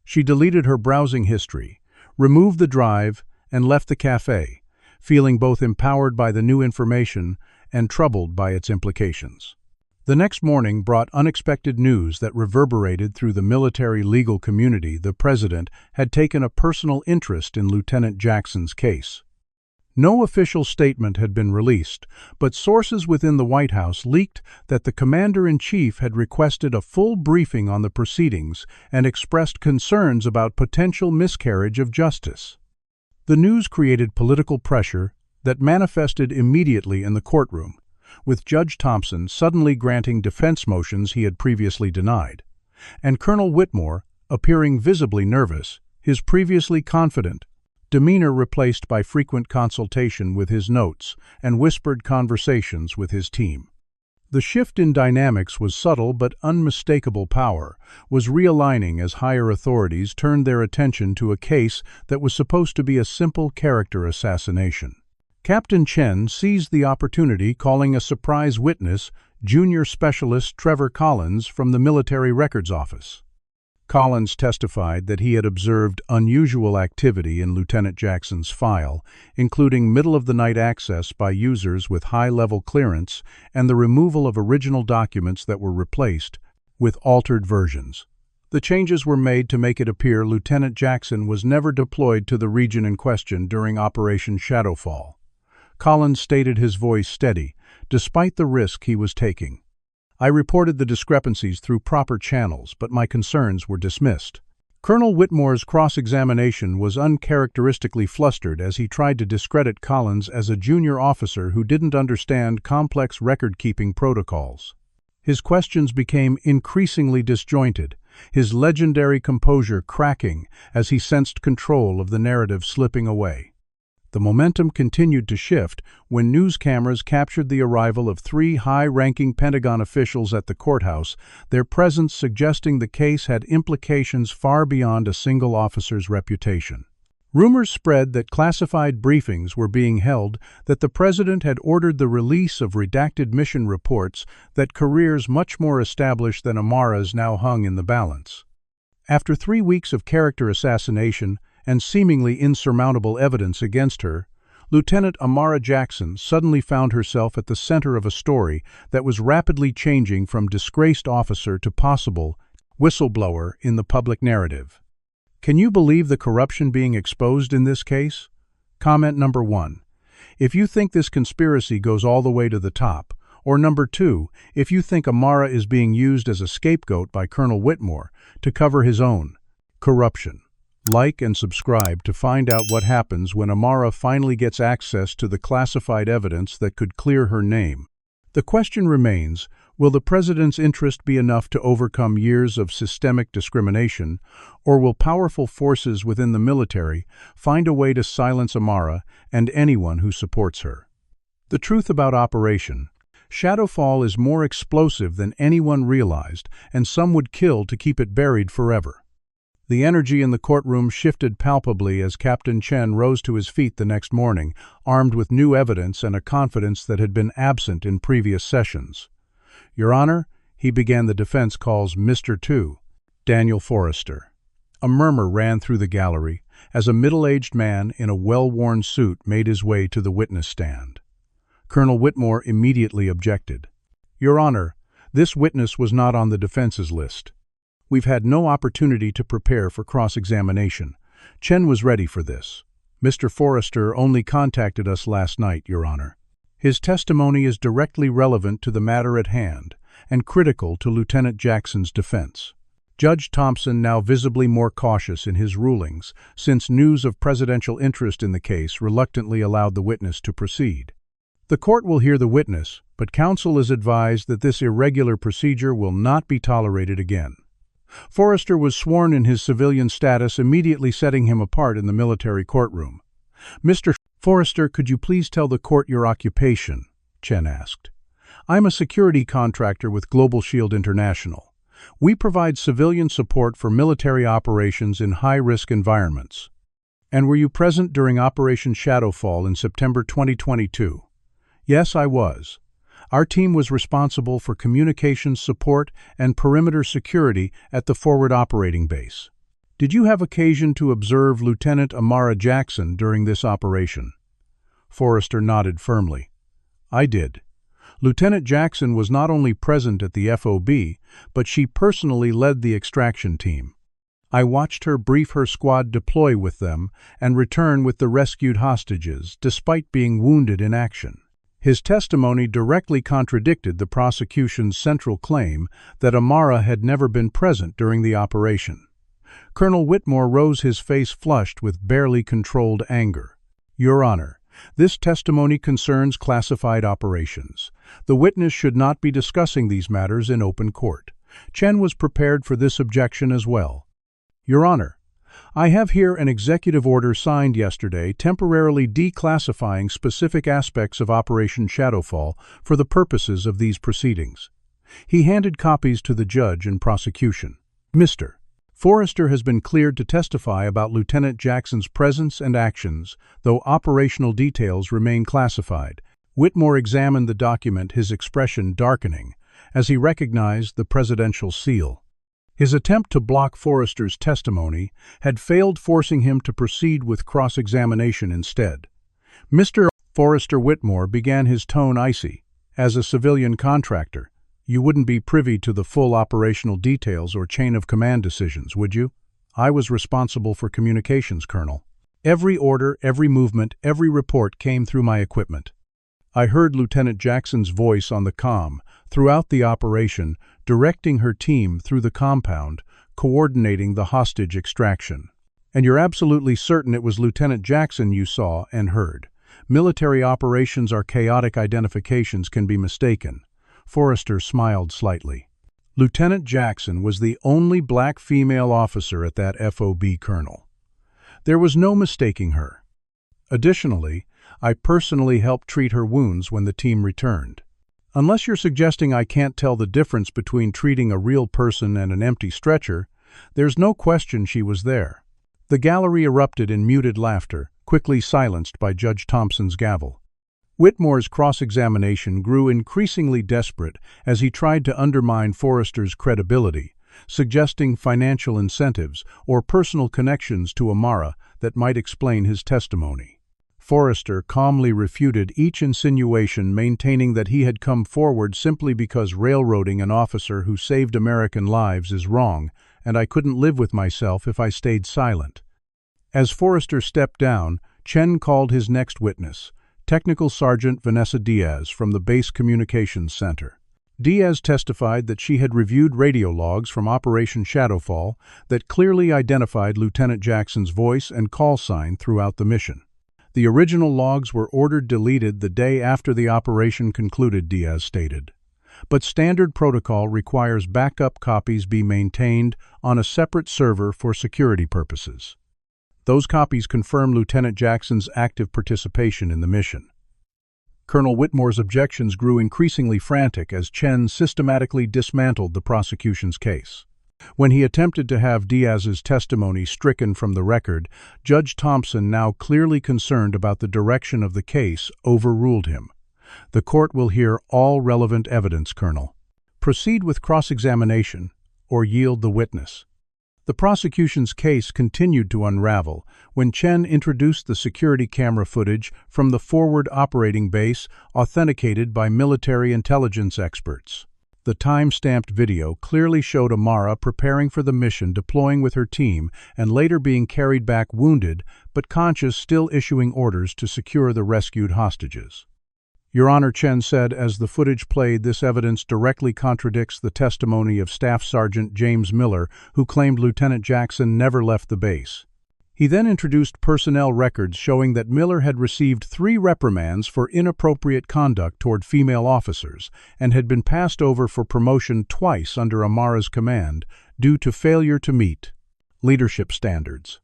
She deleted her browsing history, removed the drive, and left the cafe, feeling both empowered by the new information and troubled by its implications. The next morning brought unexpected news that reverberated through the military legal community. The president had taken a personal interest in Lieutenant Jackson's case. No official statement had been released, but sources within the White House leaked that the commander-in-chief had requested a full briefing on the proceedings and expressed concerns about potential miscarriage of justice. The news created political pressure that manifested immediately in the courtroom, with Judge Thompson suddenly granting defense motions he had previously denied, and Colonel Whitmore appearing visibly nervous, his previously confident demeanor replaced by frequent consultation with his notes and whispered conversations with his team. The shift in dynamics was subtle but unmistakable. Power was realigning as higher authorities turned their attention to a case that was supposed to be a simple character assassination. Captain Chen seized the opportunity, calling a surprise witness, Junior Specialist Trevor Collins from the Military Records Office. Collins testified that he had observed unusual activity in Lieutenant Jackson's file, including middle-of-the-night access by users with high-level clearance and the removal of original documents that were replaced with altered versions. The changes were made to make it appear Lieutenant Jackson was never deployed to the region in question during Operation Shadowfall. Collins stated, his voice steady, despite the risk he was taking. I reported the discrepancies through proper channels, but my concerns were dismissed. Colonel Whitmore's cross-examination was uncharacteristically flustered as he tried to discredit Collins as a junior officer who didn't understand complex record-keeping protocols. His questions became increasingly disjointed, his legendary composure cracking as he sensed control of the narrative slipping away. The momentum continued to shift when news cameras captured the arrival of 3 high-ranking Pentagon officials at the courthouse, their presence suggesting the case had implications far beyond a single officer's reputation. Rumors spread that classified briefings were being held, that the president had ordered the release of redacted mission reports, that careers much more established than Amara's now hung in the balance. After 3 weeks of character assassination and seemingly insurmountable evidence against her, Lieutenant Amara Jackson suddenly found herself at the center of a story that was rapidly changing from disgraced officer to possible whistleblower in the public narrative. Can you believe the corruption being exposed in this case? Comment number 1. If you think this conspiracy goes all the way to the top, or number 2, if you think Amara is being used as a scapegoat by Colonel Whitmore to cover his own corruption. Like and subscribe to find out what happens when Amara finally gets access to the classified evidence that could clear her name. The question remains, will the president's interest be enough to overcome years of systemic discrimination, or will powerful forces within the military find a way to silence Amara and anyone who supports her? The truth about Operation Shadowfall is more explosive than anyone realized, and some would kill to keep it buried forever. The energy in the courtroom shifted palpably as Captain Chen rose to his feet the next morning, armed with new evidence and a confidence that had been absent in previous sessions. Your Honor, he began the defense calls Mr. 2, Daniel Forrester. A murmur ran through the gallery as a middle-aged man in a well-worn suit made his way to the witness stand. Colonel Whitmore immediately objected. Your Honor, this witness was not on the defense's list. We've had no opportunity to prepare for cross-examination. Chen was ready for this. Mr. Forrester only contacted us last night, Your Honor. His testimony is directly relevant to the matter at hand and critical to Lieutenant Jackson's defense. Judge Thompson, now visibly more cautious in his rulings, since news of presidential interest in the case reluctantly allowed the witness to proceed. The court will hear the witness, but counsel is advised that this irregular procedure will not be tolerated again. Forrester was sworn in his civilian status, immediately setting him apart in the military courtroom. Mr. Forrester, could you please tell the court your occupation? Chen asked. I'm a security contractor with Global Shield International. We provide civilian support for military operations in high-risk environments. And were you present during Operation Shadowfall in September 2022? Yes, I was. Our team was responsible for communications support and perimeter security at the forward operating base. Did you have occasion to observe Lieutenant Amara Jackson during this operation? Forrester nodded firmly. I did. Lieutenant Jackson was not only present at the FOB, but she personally led the extraction team. I watched her brief her squad deploy with them and return with the rescued hostages, despite being wounded in action. His testimony directly contradicted the prosecution's central claim that Amara had never been present during the operation. Colonel Whitmore rose, his face flushed with barely controlled anger. Your Honor, this testimony concerns classified operations. The witness should not be discussing these matters in open court. Chen was prepared for this objection as well. Your Honor, I have here an executive order signed yesterday temporarily declassifying specific aspects of Operation Shadowfall for the purposes of these proceedings. He handed copies to the judge and prosecution. Mr. Forrester has been cleared to testify about Lieutenant Jackson's presence and actions, though operational details remain classified. Whitmore examined the document, his expression darkening, as he recognized the presidential seal. His attempt to block Forrester's testimony had failed, forcing him to proceed with cross-examination instead. Mr. Forrester Whitmore began, his tone icy. As a civilian contractor, you wouldn't be privy to the full operational details or chain of command decisions, would you? I was responsible for communications, Colonel. Every order, every movement, every report came through my equipment. I heard Lieutenant Jackson's voice on the comm throughout the operation, directing her team through the compound, coordinating the hostage extraction. And you're absolutely certain it was Lieutenant Jackson you saw and heard. Military operations are chaotic, identifications can be mistaken. Forrester smiled slightly. Lieutenant Jackson was the only black female officer at that FOB, Colonel. There was no mistaking her. Additionally, I personally helped treat her wounds when the team returned. Unless you're suggesting I can't tell the difference between treating a real person and an empty stretcher, there's no question she was there. The gallery erupted in muted laughter, quickly silenced by Judge Thompson's gavel. Whitmore's cross-examination grew increasingly desperate as he tried to undermine Forrester's credibility, suggesting financial incentives or personal connections to Amara that might explain his testimony. Forrester calmly refuted each insinuation, maintaining that he had come forward simply because railroading an officer who saved American lives is wrong, and I couldn't live with myself if I stayed silent. As Forrester stepped down, Chen called his next witness, Technical Sergeant Vanessa Diaz from the Base Communications Center. Diaz testified that she had reviewed radio logs from Operation Shadowfall that clearly identified Lieutenant Jackson's voice and call sign throughout the mission. The original logs were ordered deleted the day after the operation concluded, Diaz stated. But standard protocol requires backup copies be maintained on a separate server for security purposes. Those copies confirm Lieutenant Jackson's active participation in the mission. Colonel Whitmore's objections grew increasingly frantic as Chen systematically dismantled the prosecution's case. When he attempted to have Diaz's testimony stricken from the record, Judge Thompson, now clearly concerned about the direction of the case, overruled him. The court will hear all relevant evidence, Colonel. Proceed with cross-examination or yield the witness. The prosecution's case continued to unravel when Chen introduced the security camera footage from the forward operating base authenticated by military intelligence experts. The time-stamped video clearly showed Amara preparing for the mission, deploying with her team, and later being carried back wounded but conscious, still issuing orders to secure the rescued hostages. Your Honor, Chen said as the footage played, this evidence directly contradicts the testimony of Staff Sergeant James Miller, who claimed Lieutenant Jackson never left the base. He then introduced personnel records showing that Miller had received 3 reprimands for inappropriate conduct toward female officers and had been passed over for promotion twice under Amara's command due to failure to meet leadership standards.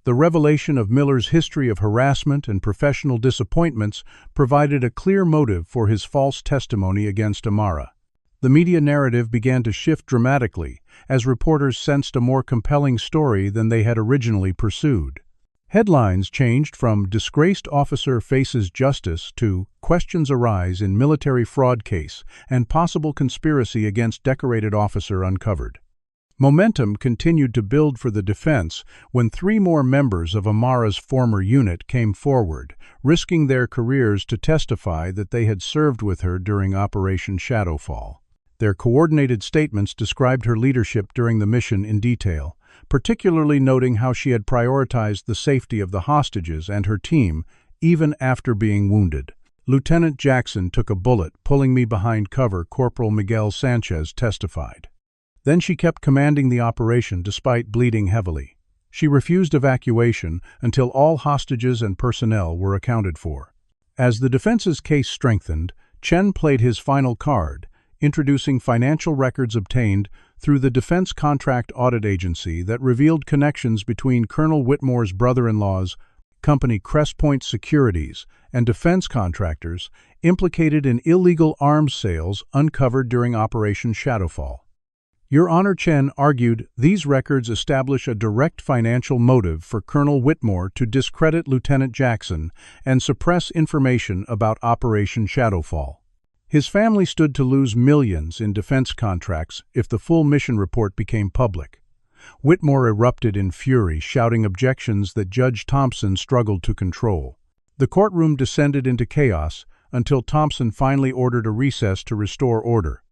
The revelation of Miller's history of harassment and professional disappointments provided a clear motive for his false testimony against Amara. The media narrative began to shift dramatically as reporters sensed a more compelling story than they had originally pursued. Headlines changed from "Disgraced Officer Faces Justice" to "Questions Arise in Military Fraud Case and Possible Conspiracy Against Decorated Officer Uncovered." Momentum continued to build for the defense when 3 more members of Amara's former unit came forward, risking their careers to testify that they had served with her during Operation Shadowfall. Their coordinated statements described her leadership during the mission in detail, particularly noting how she had prioritized the safety of the hostages and her team, even after being wounded. "Lieutenant Jackson took a bullet, pulling me behind cover," Corporal Miguel Sanchez testified. Then she kept commanding the operation despite bleeding heavily. She refused evacuation until all hostages and personnel were accounted for. As the defense's case strengthened, Chen played his final card, introducing financial records obtained through the Defense Contract Audit Agency that revealed connections between Colonel Whitmore's brother-in-law's company Crestpoint Securities and defense contractors implicated in illegal arms sales uncovered during Operation Shadowfall. Your Honor, Chen argued these records establish a direct financial motive for Colonel Whitmore to discredit Lieutenant Jackson and suppress information about Operation Shadowfall. His family stood to lose millions in defense contracts if the full mission report became public. Whitmore erupted in fury, shouting objections that Judge Thompson struggled to control. The courtroom descended into chaos until Thompson finally ordered a recess to restore order.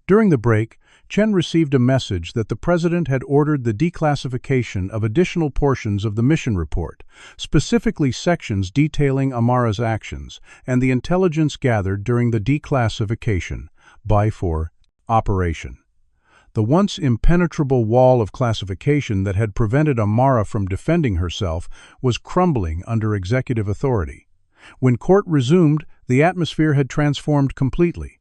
During the break, Chen received a message that the president had ordered the declassification of additional portions of the mission report, specifically sections detailing Amara's actions and the intelligence gathered during the declassification by-for operation. The once impenetrable wall of classification that had prevented Amara from defending herself was crumbling under executive authority. When court resumed, the atmosphere had transformed completely.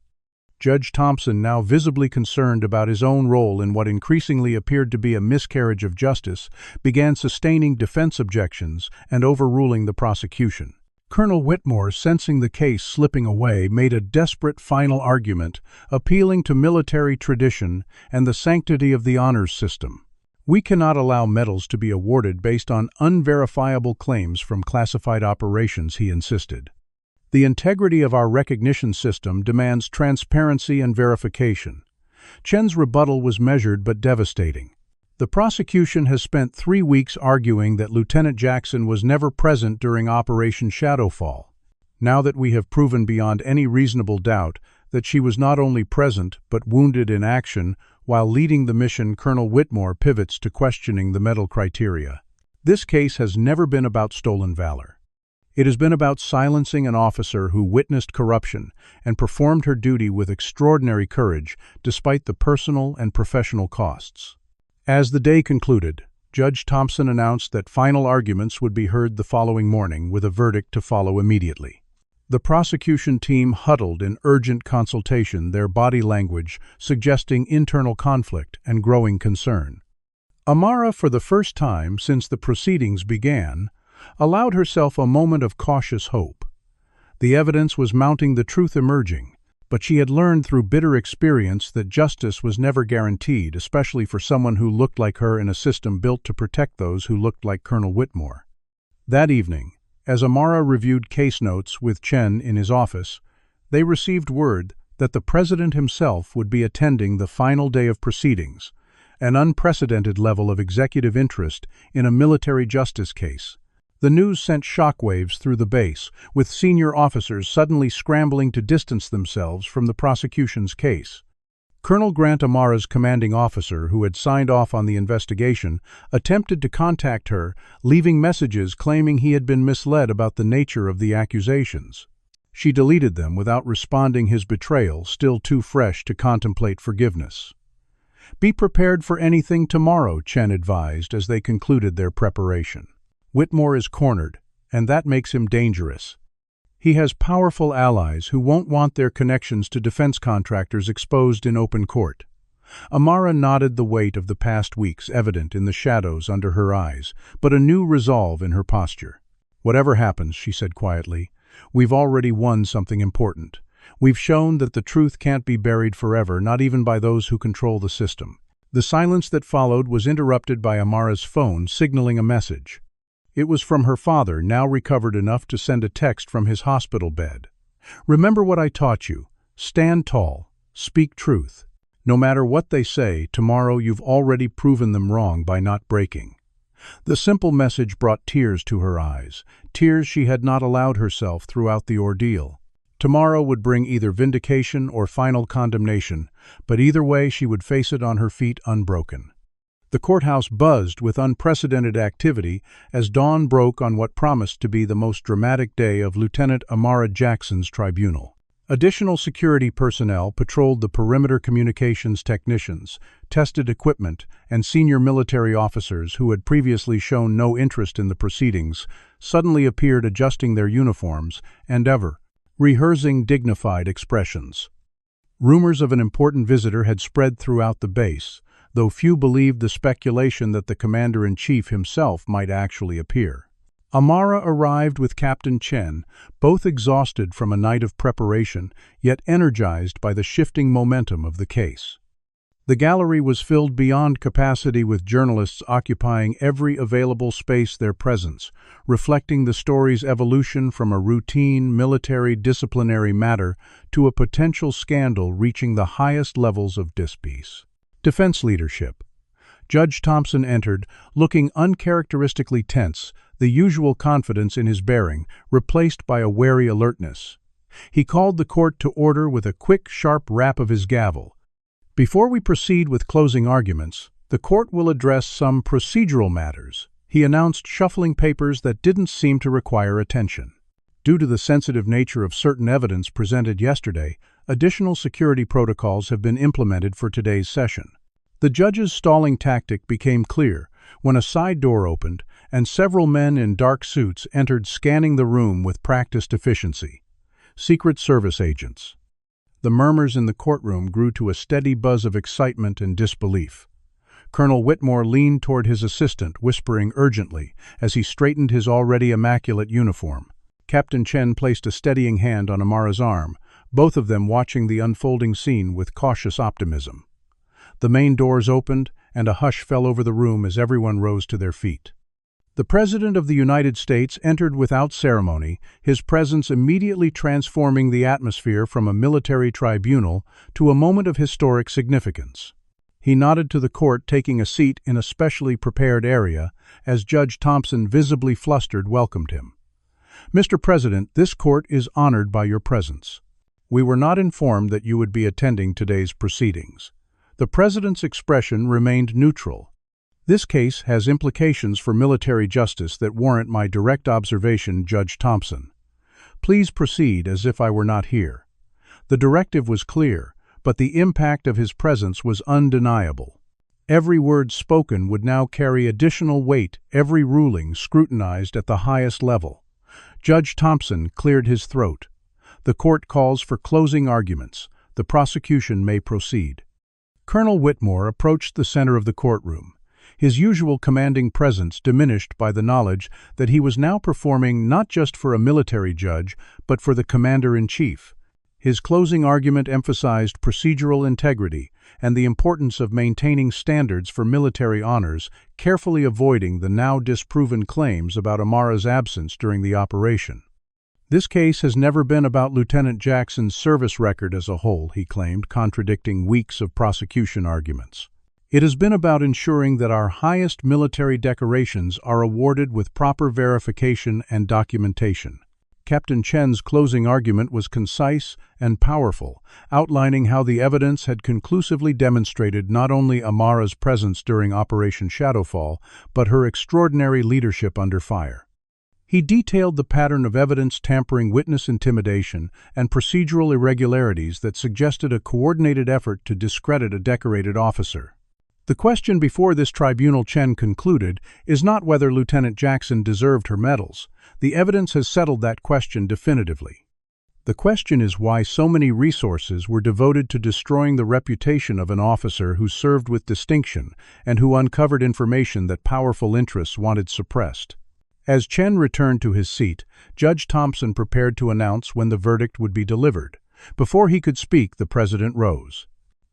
Judge Thompson, now visibly concerned about his own role in what increasingly appeared to be a miscarriage of justice, began sustaining defense objections and overruling the prosecution. Colonel Whitmore, sensing the case slipping away, made a desperate final argument, appealing to military tradition and the sanctity of the honors system. We cannot allow medals to be awarded based on unverifiable claims from classified operations, he insisted. The integrity of our recognition system demands transparency and verification. Chen's rebuttal was measured but devastating. The prosecution has spent 3 weeks arguing that Lieutenant Jackson was never present during Operation Shadowfall. Now that we have proven beyond any reasonable doubt that she was not only present but wounded in action while leading the mission, Colonel Whitmore pivots to questioning the medal criteria. This case has never been about stolen valor. It has been about silencing an officer who witnessed corruption and performed her duty with extraordinary courage despite the personal and professional costs. As the day concluded, Judge Thompson announced that final arguments would be heard the following morning, with a verdict to follow immediately. The prosecution team huddled in urgent consultation, their body language suggesting internal conflict and growing concern. Amara, for the first time since the proceedings began, allowed herself a moment of cautious hope. The evidence was mounting, the truth emerging, but she had learned through bitter experience that justice was never guaranteed, especially for someone who looked like her in a system built to protect those who looked like Colonel Whitmore. That evening, as Amara reviewed case notes with Chen in his office, they received word that the president himself would be attending the final day of proceedings, an unprecedented level of executive interest in a military justice case. The news sent shockwaves through the base, with senior officers suddenly scrambling to distance themselves from the prosecution's case. Colonel Grant, Amara's commanding officer, who had signed off on the investigation, attempted to contact her, leaving messages claiming he had been misled about the nature of the accusations. She deleted them without responding, his betrayal still too fresh to contemplate forgiveness. "Be prepared for anything tomorrow," Chen advised as they concluded their preparation. Whitmore is cornered, and that makes him dangerous. He has powerful allies who won't want their connections to defense contractors exposed in open court. Amara nodded, the weight of the past weeks evident in the shadows under her eyes, but a new resolve in her posture. "Whatever happens," she said quietly, "we've already won something important. We've shown that the truth can't be buried forever, not even by those who control the system." The silence that followed was interrupted by Amara's phone signaling a message. It was from her father, now recovered enough to send a text from his hospital bed. "Remember what I taught you. Stand tall. Speak truth. No matter what they say, tomorrow you've already proven them wrong by not breaking." The simple message brought tears to her eyes, tears she had not allowed herself throughout the ordeal. Tomorrow would bring either vindication or final condemnation, but either way she would face it on her feet unbroken. The courthouse buzzed with unprecedented activity as dawn broke on what promised to be the most dramatic day of Lieutenant Amara Jackson's tribunal. Additional security personnel patrolled the perimeter. Communications technicians, tested equipment, and senior military officers who had previously shown no interest in the proceedings suddenly appeared, adjusting their uniforms and rehearsing dignified expressions. Rumors of an important visitor had spread throughout the base, though few believed the speculation that the commander-in-chief himself might actually appear. Amara arrived with Captain Chen, both exhausted from a night of preparation, yet energized by the shifting momentum of the case. The gallery was filled beyond capacity with journalists occupying every available space their presence, reflecting the story's evolution from a routine military disciplinary matter to a potential scandal reaching the highest levels of dispeace. Defense leadership. Judge Thompson entered, looking uncharacteristically tense, the usual confidence in his bearing, replaced by a wary alertness. He called the court to order with a quick, sharp rap of his gavel. Before we proceed with closing arguments, the court will address some procedural matters, he announced, shuffling papers that didn't seem to require attention. Due to the sensitive nature of certain evidence presented yesterday, additional security protocols have been implemented for today's session. The judge's stalling tactic became clear when a side door opened and several men in dark suits entered, scanning the room with practiced efficiency. Secret Service agents. The murmurs in the courtroom grew to a steady buzz of excitement and disbelief. Colonel Whitmore leaned toward his assistant, whispering urgently as he straightened his already immaculate uniform. Captain Chen placed a steadying hand on Amara's arm, both of them watching the unfolding scene with cautious optimism. The main doors opened, and a hush fell over the room as everyone rose to their feet. The President of the United States entered without ceremony, his presence immediately transforming the atmosphere from a military tribunal to a moment of historic significance. He nodded to the court, taking a seat in a specially prepared area, as Judge Thompson, visibly flustered, welcomed him. "Mr. President, this court is honored by your presence. We were not informed that you would be attending today's proceedings." The President's expression remained neutral. "This case has implications for military justice that warrant my direct observation, Judge Thompson. Please proceed as if I were not here." The directive was clear, but the impact of his presence was undeniable. Every word spoken would now carry additional weight, every ruling scrutinized at the highest level. Judge Thompson cleared his throat. "The court calls for closing arguments. The prosecution may proceed." Colonel Whitmore approached the center of the courtroom, his usual commanding presence diminished by the knowledge that he was now performing not just for a military judge, but for the commander-in-chief. His closing argument emphasized procedural integrity and the importance of maintaining standards for military honors, carefully avoiding the now disproven claims about Amara's absence during the operation. "This case has never been about Lieutenant Jackson's service record as a whole," he claimed, contradicting weeks of prosecution arguments. "It has been about ensuring that our highest military decorations are awarded with proper verification and documentation." Captain Chen's closing argument was concise and powerful, outlining how the evidence had conclusively demonstrated not only Amara's presence during Operation Shadowfall, but her extraordinary leadership under fire. He detailed the pattern of evidence tampering, witness intimidation, and procedural irregularities that suggested a coordinated effort to discredit a decorated officer. "The question before this tribunal," Chen concluded, "is not whether Lieutenant Jackson deserved her medals. The evidence has settled that question definitively. The question is why so many resources were devoted to destroying the reputation of an officer who served with distinction and who uncovered information that powerful interests wanted suppressed." As Chen returned to his seat, Judge Thompson prepared to announce when the verdict would be delivered. Before he could speak, the President rose.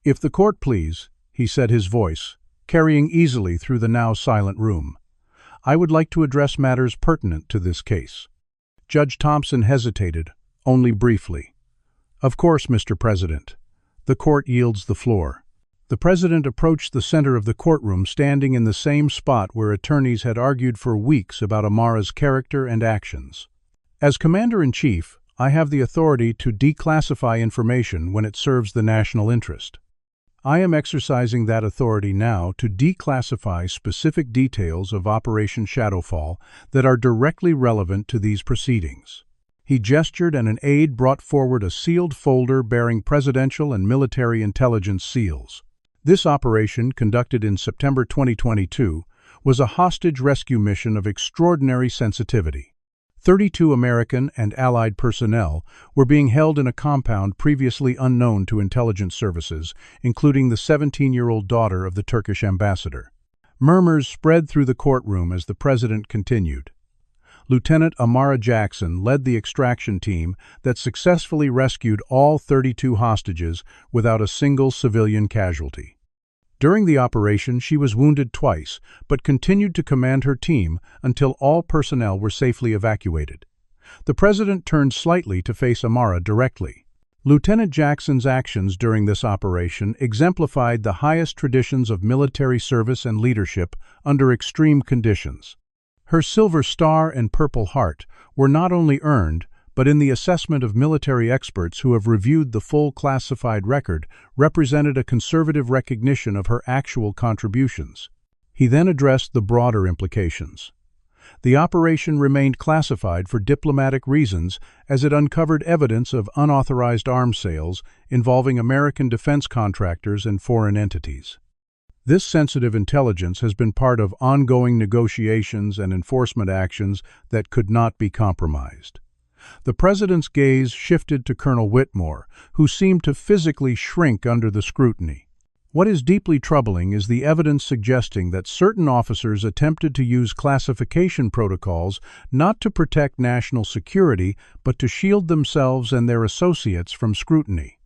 "If the court please," he said, his voice carrying easily through the now silent room, "I would like to address matters pertinent to this case." Judge Thompson hesitated, only briefly. "Of course, Mr. President." The court yields the floor. The President approached the center of the courtroom, standing in the same spot where attorneys had argued for weeks about Amara's character and actions. "As Commander-in-Chief, I have the authority to declassify information when it serves the national interest. I am exercising that authority now to declassify specific details of Operation Shadowfall that are directly relevant to these proceedings." He gestured, and an aide brought forward a sealed folder bearing presidential and military intelligence seals. This operation, conducted in September 2022, was a hostage rescue mission of extraordinary sensitivity. 32 American and Allied personnel were being held in a compound previously unknown to intelligence services, including the 17-year-old daughter of the Turkish ambassador. Murmurs spread through the courtroom as the president continued. Lieutenant Amara Jackson led the extraction team that successfully rescued all 32 hostages without a single civilian casualty. During the operation, she was wounded twice, but continued to command her team until all personnel were safely evacuated. The president turned slightly to face Amara directly. Lieutenant Jackson's actions during this operation exemplified the highest traditions of military service and leadership under extreme conditions. Her Silver Star and Purple Heart were not only earned, but in the assessment of military experts who have reviewed the full classified record, represented a conservative recognition of her actual contributions. He then addressed the broader implications. The operation remained classified for diplomatic reasons as it uncovered evidence of unauthorized arms sales involving American defense contractors and foreign entities. This sensitive intelligence has been part of ongoing negotiations and enforcement actions that could not be compromised. The president's gaze shifted to Colonel Whitmore, who seemed to physically shrink under the scrutiny. What is deeply troubling is the evidence suggesting that certain officers attempted to use classification protocols not to protect national security, but to shield themselves and their associates from scrutiny.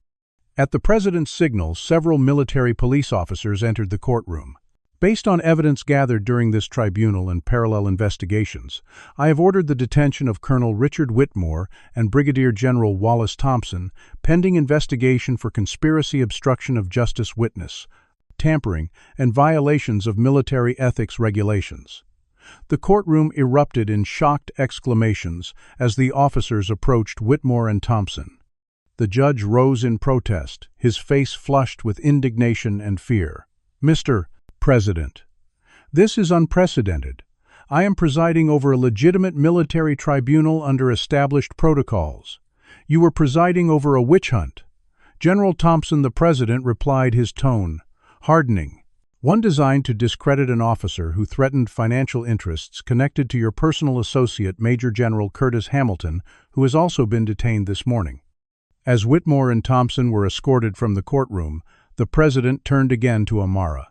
At the president's signal, several military police officers entered the courtroom. Based on evidence gathered during this tribunal and parallel investigations, I have ordered the detention of Colonel Richard Whitmore and Brigadier General Wallace Thompson, pending investigation for conspiracy, obstruction of justice, witness tampering, and violations of military ethics regulations. The courtroom erupted in shocked exclamations as the officers approached Whitmore and Thompson. The judge rose in protest, his face flushed with indignation and fear. "Mr. President, this is unprecedented. I am presiding over a legitimate military tribunal under established protocols. You were presiding over a witch hunt." General Thompson, the president, replied, his tone hardening. "One designed to discredit an officer who threatened financial interests connected to your personal associate, Major General Curtis Hamilton, who has also been detained this morning." As Whitmore and Thompson were escorted from the courtroom, the president turned again to Amara.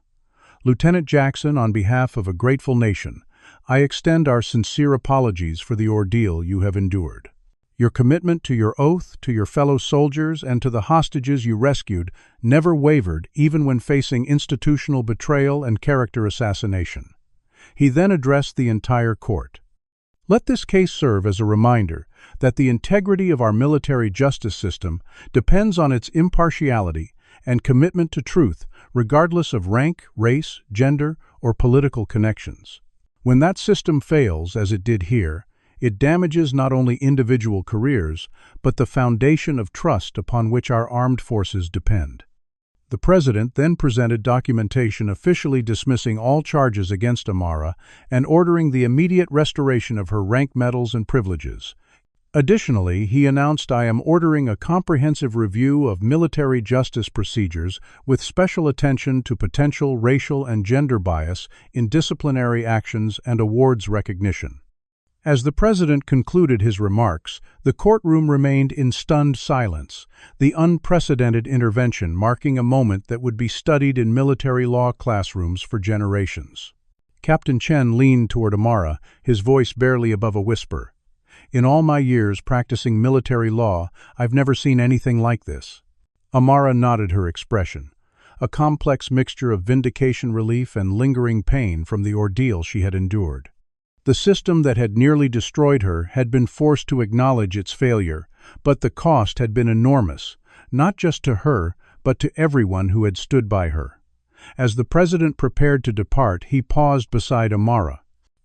"Lieutenant Jackson, on behalf of a grateful nation, I extend our sincere apologies for the ordeal you have endured. Your commitment to your oath, to your fellow soldiers, and to the hostages you rescued never wavered even when facing institutional betrayal and character assassination." He then addressed the entire court. "Let this case serve as a reminder that the integrity of our military justice system depends on its impartiality and commitment to truth, regardless of rank, race, gender, or political connections. When that system fails, as it did here, it damages not only individual careers, but the foundation of trust upon which our armed forces depend." The president then presented documentation officially dismissing all charges against Amara and ordering the immediate restoration of her rank medals and privileges. Additionally, he announced, "I am ordering a comprehensive review of military justice procedures with special attention to potential racial and gender bias in disciplinary actions and awards recognition." As the president concluded his remarks, the courtroom remained in stunned silence, the unprecedented intervention marking a moment that would be studied in military law classrooms for generations. Captain Chen leaned toward Amara, his voice barely above a whisper. "In all my years practicing military law, I've never seen anything like this." Amara nodded her expression, a complex mixture of vindication, relief, and lingering pain from the ordeal she had endured. The system that had nearly destroyed her had been forced to acknowledge its failure, but the cost had been enormous, not just to her, but to everyone who had stood by her. As the president prepared to depart, he paused beside Amara.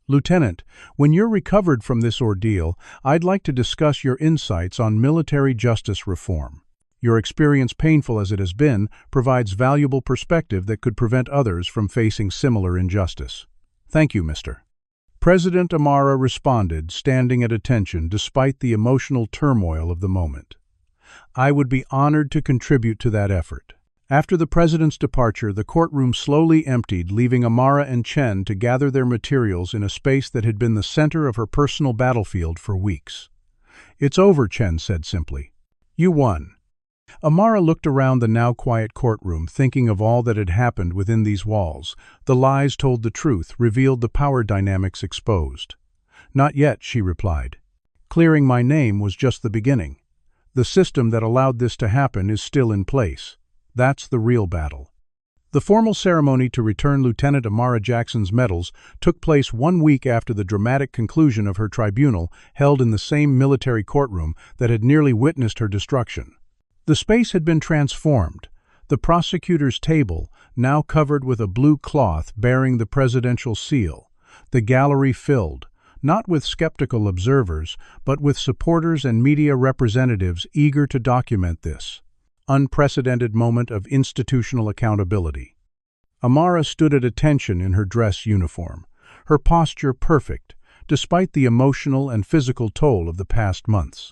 "Lieutenant, when you're recovered from this ordeal, I'd like to discuss your insights on military justice reform. Your experience, painful as it has been, provides valuable perspective that could prevent others from facing similar injustice." "Thank you, Mr. President," Amara responded, standing at attention despite the emotional turmoil of the moment. "I would be honored to contribute to that effort." After the president's departure, the courtroom slowly emptied, leaving Amara and Chen to gather their materials in a space that had been the center of her personal battlefield for weeks. "It's over," Chen said simply. "You won." Amara looked around the now quiet courtroom, thinking of all that had happened within these walls. The lies told the truth, revealed the power dynamics exposed. "Not yet," she replied. "Clearing my name was just the beginning. The system that allowed this to happen is still in place. That's the real battle." The formal ceremony to return Lieutenant Amara Jackson's medals took place 1 week after the dramatic conclusion of her tribunal, held in the same military courtroom that had nearly witnessed her destruction. The space had been transformed. The prosecutor's table, now covered with a blue cloth bearing the presidential seal. The gallery filled, not with skeptical observers, but with supporters and media representatives eager to document this unprecedented moment of institutional accountability. Amara stood at attention in her dress uniform, her posture perfect, despite the emotional and physical toll of the past months.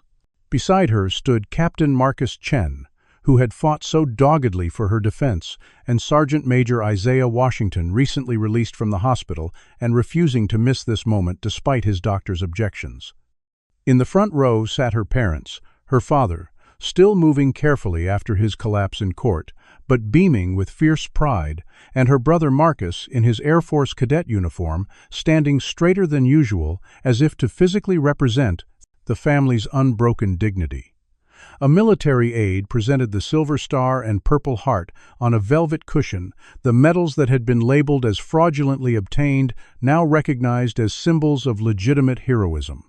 Beside her stood Captain Marcus Chen, who had fought so doggedly for her defense, and Sergeant Major Isaiah Washington, recently released from the hospital and refusing to miss this moment despite his doctor's objections. In the front row sat her parents, her father, still moving carefully after his collapse in court, but beaming with fierce pride, and her brother Marcus, in his Air Force cadet uniform, standing straighter than usual as if to physically represent the family's unbroken dignity. A military aide presented the Silver Star and Purple Heart on a velvet cushion, the medals that had been labeled as fraudulently obtained, now recognized as symbols of legitimate heroism.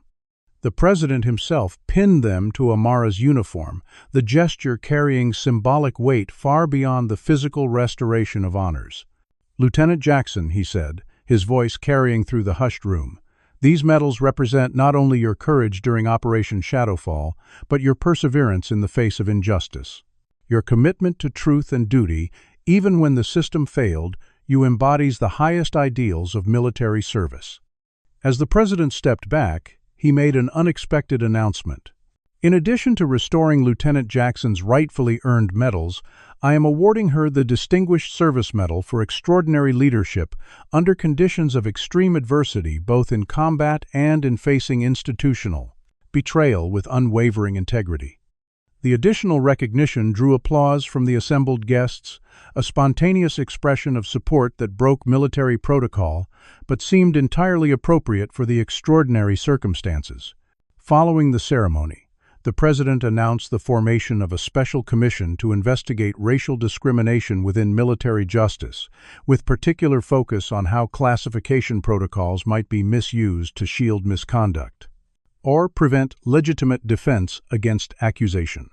The president himself pinned them to Amara's uniform, the gesture carrying symbolic weight far beyond the physical restoration of honors. "Lieutenant Jackson," he said, his voice carrying through the hushed room, "these medals represent not only your courage during Operation Shadowfall, but your perseverance in the face of injustice. Your commitment to truth and duty, even when the system failed, you embodies the highest ideals of military service." As the president stepped back, he made an unexpected announcement. "In addition to restoring Lieutenant Jackson's rightfully earned medals, I am awarding her the Distinguished Service Medal for extraordinary leadership under conditions of extreme adversity, both in combat and in facing institutional betrayal with unwavering integrity." The additional recognition drew applause from the assembled guests, a spontaneous expression of support that broke military protocol, but seemed entirely appropriate for the extraordinary circumstances. Following the ceremony, the president announced the formation of a special commission to investigate racial discrimination within military justice, with particular focus on how classification protocols might be misused to shield misconduct or prevent legitimate defense against accusation.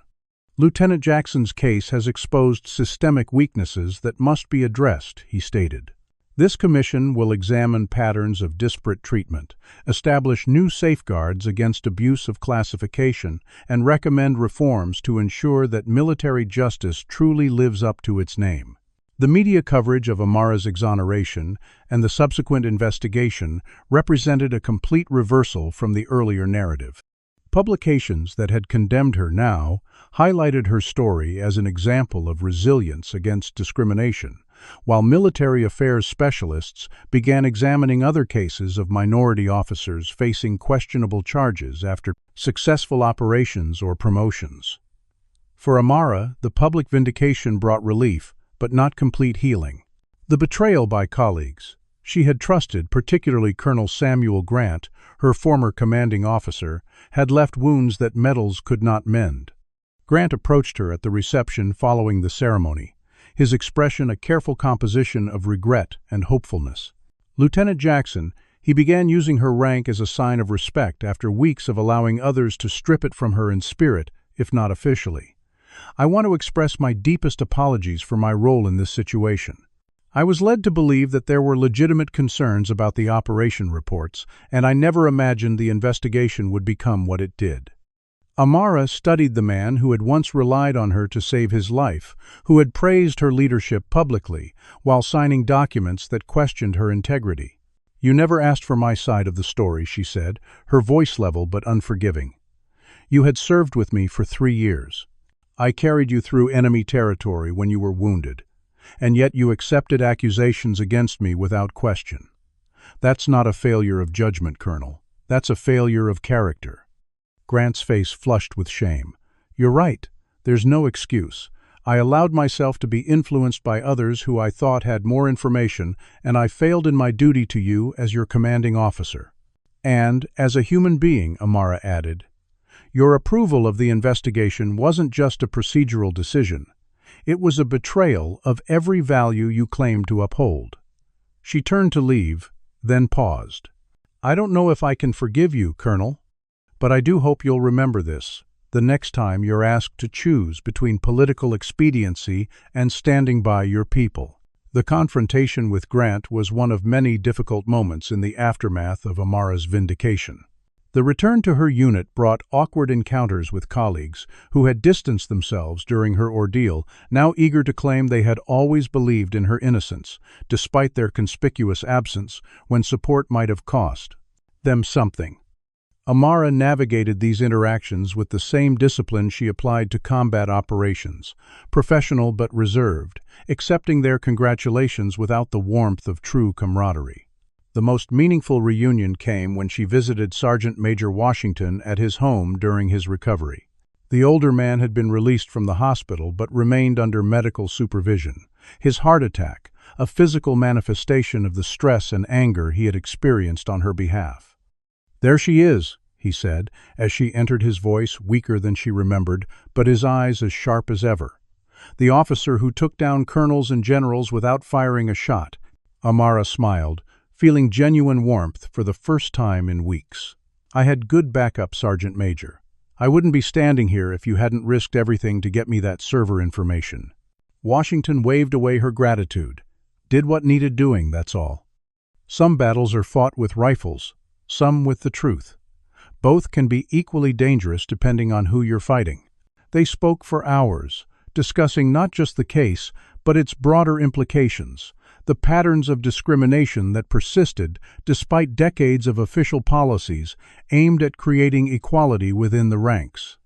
"Lieutenant Jackson's case has exposed systemic weaknesses that must be addressed," he stated. "This commission will examine patterns of disparate treatment, establish new safeguards against abuse of classification, and recommend reforms to ensure that military justice truly lives up to its name." The media coverage of Amara's exoneration and the subsequent investigation represented a complete reversal from the earlier narrative. Publications that had condemned her now highlighted her story as an example of resilience against discrimination, while military affairs specialists began examining other cases of minority officers facing questionable charges after successful operations or promotions. For Amara, the public vindication brought relief, but not complete healing. The betrayal by colleagues she had trusted, particularly Colonel Samuel Grant, her former commanding officer, had left wounds that medals could not mend. Grant approached her at the reception following the ceremony, his expression a careful composition of regret and hopefulness. "Lieutenant Jackson," he began using her rank as a sign of respect after weeks of allowing others to strip it from her in spirit, if not officially. "I want to express my deepest apologies for my role in this situation. I was led to believe that there were legitimate concerns about the operation reports, and I never imagined the investigation would become what it did." Amara studied the man who had once relied on her to save his life, who had praised her leadership publicly, while signing documents that questioned her integrity. "You never asked for my side of the story," she said, her voice level but unforgiving. "You had served with me for 3 years. I carried you through enemy territory when you were wounded, and yet you accepted accusations against me without question. That's not a failure of judgment, Colonel. That's a failure of character." Grant's face flushed with shame. "You're right. There's no excuse. I allowed myself to be influenced by others who I thought had more information, and I failed in my duty to you as your commanding officer. And, as a human being," Amara added, "your approval of the investigation wasn't just a procedural decision. It was a betrayal of every value you claimed to uphold." She turned to leave, then paused. "I don't know if I can forgive you, Colonel, but I do hope you'll remember this the next time you're asked to choose between political expediency and standing by your people." The confrontation with Grant was one of many difficult moments in the aftermath of Amara's vindication. The return to her unit brought awkward encounters with colleagues who had distanced themselves during her ordeal, now eager to claim they had always believed in her innocence, despite their conspicuous absence when support might have cost them something. Amara navigated these interactions with the same discipline she applied to combat operations, professional but reserved, accepting their congratulations without the warmth of true camaraderie. The most meaningful reunion came when she visited Sergeant Major Washington at his home during his recovery. The older man had been released from the hospital but remained under medical supervision. His heart attack, a physical manifestation of the stress and anger he had experienced on her behalf. "There she is," he said, as she entered, his voice weaker than she remembered, but his eyes as sharp as ever. "The officer who took down colonels and generals without firing a shot." Amara smiled, feeling genuine warmth for the first time in weeks. "I had good backup, Sergeant Major. I wouldn't be standing here if you hadn't risked everything to get me that server information." Washington waved away her gratitude. "Did what needed doing, that's all. Some battles are fought with rifles, some with the truth. Both can be equally dangerous depending on who you're fighting." They spoke for hours, discussing not just the case, but its broader implications, the patterns of discrimination that persisted despite decades of official policies aimed at creating equality within the ranks.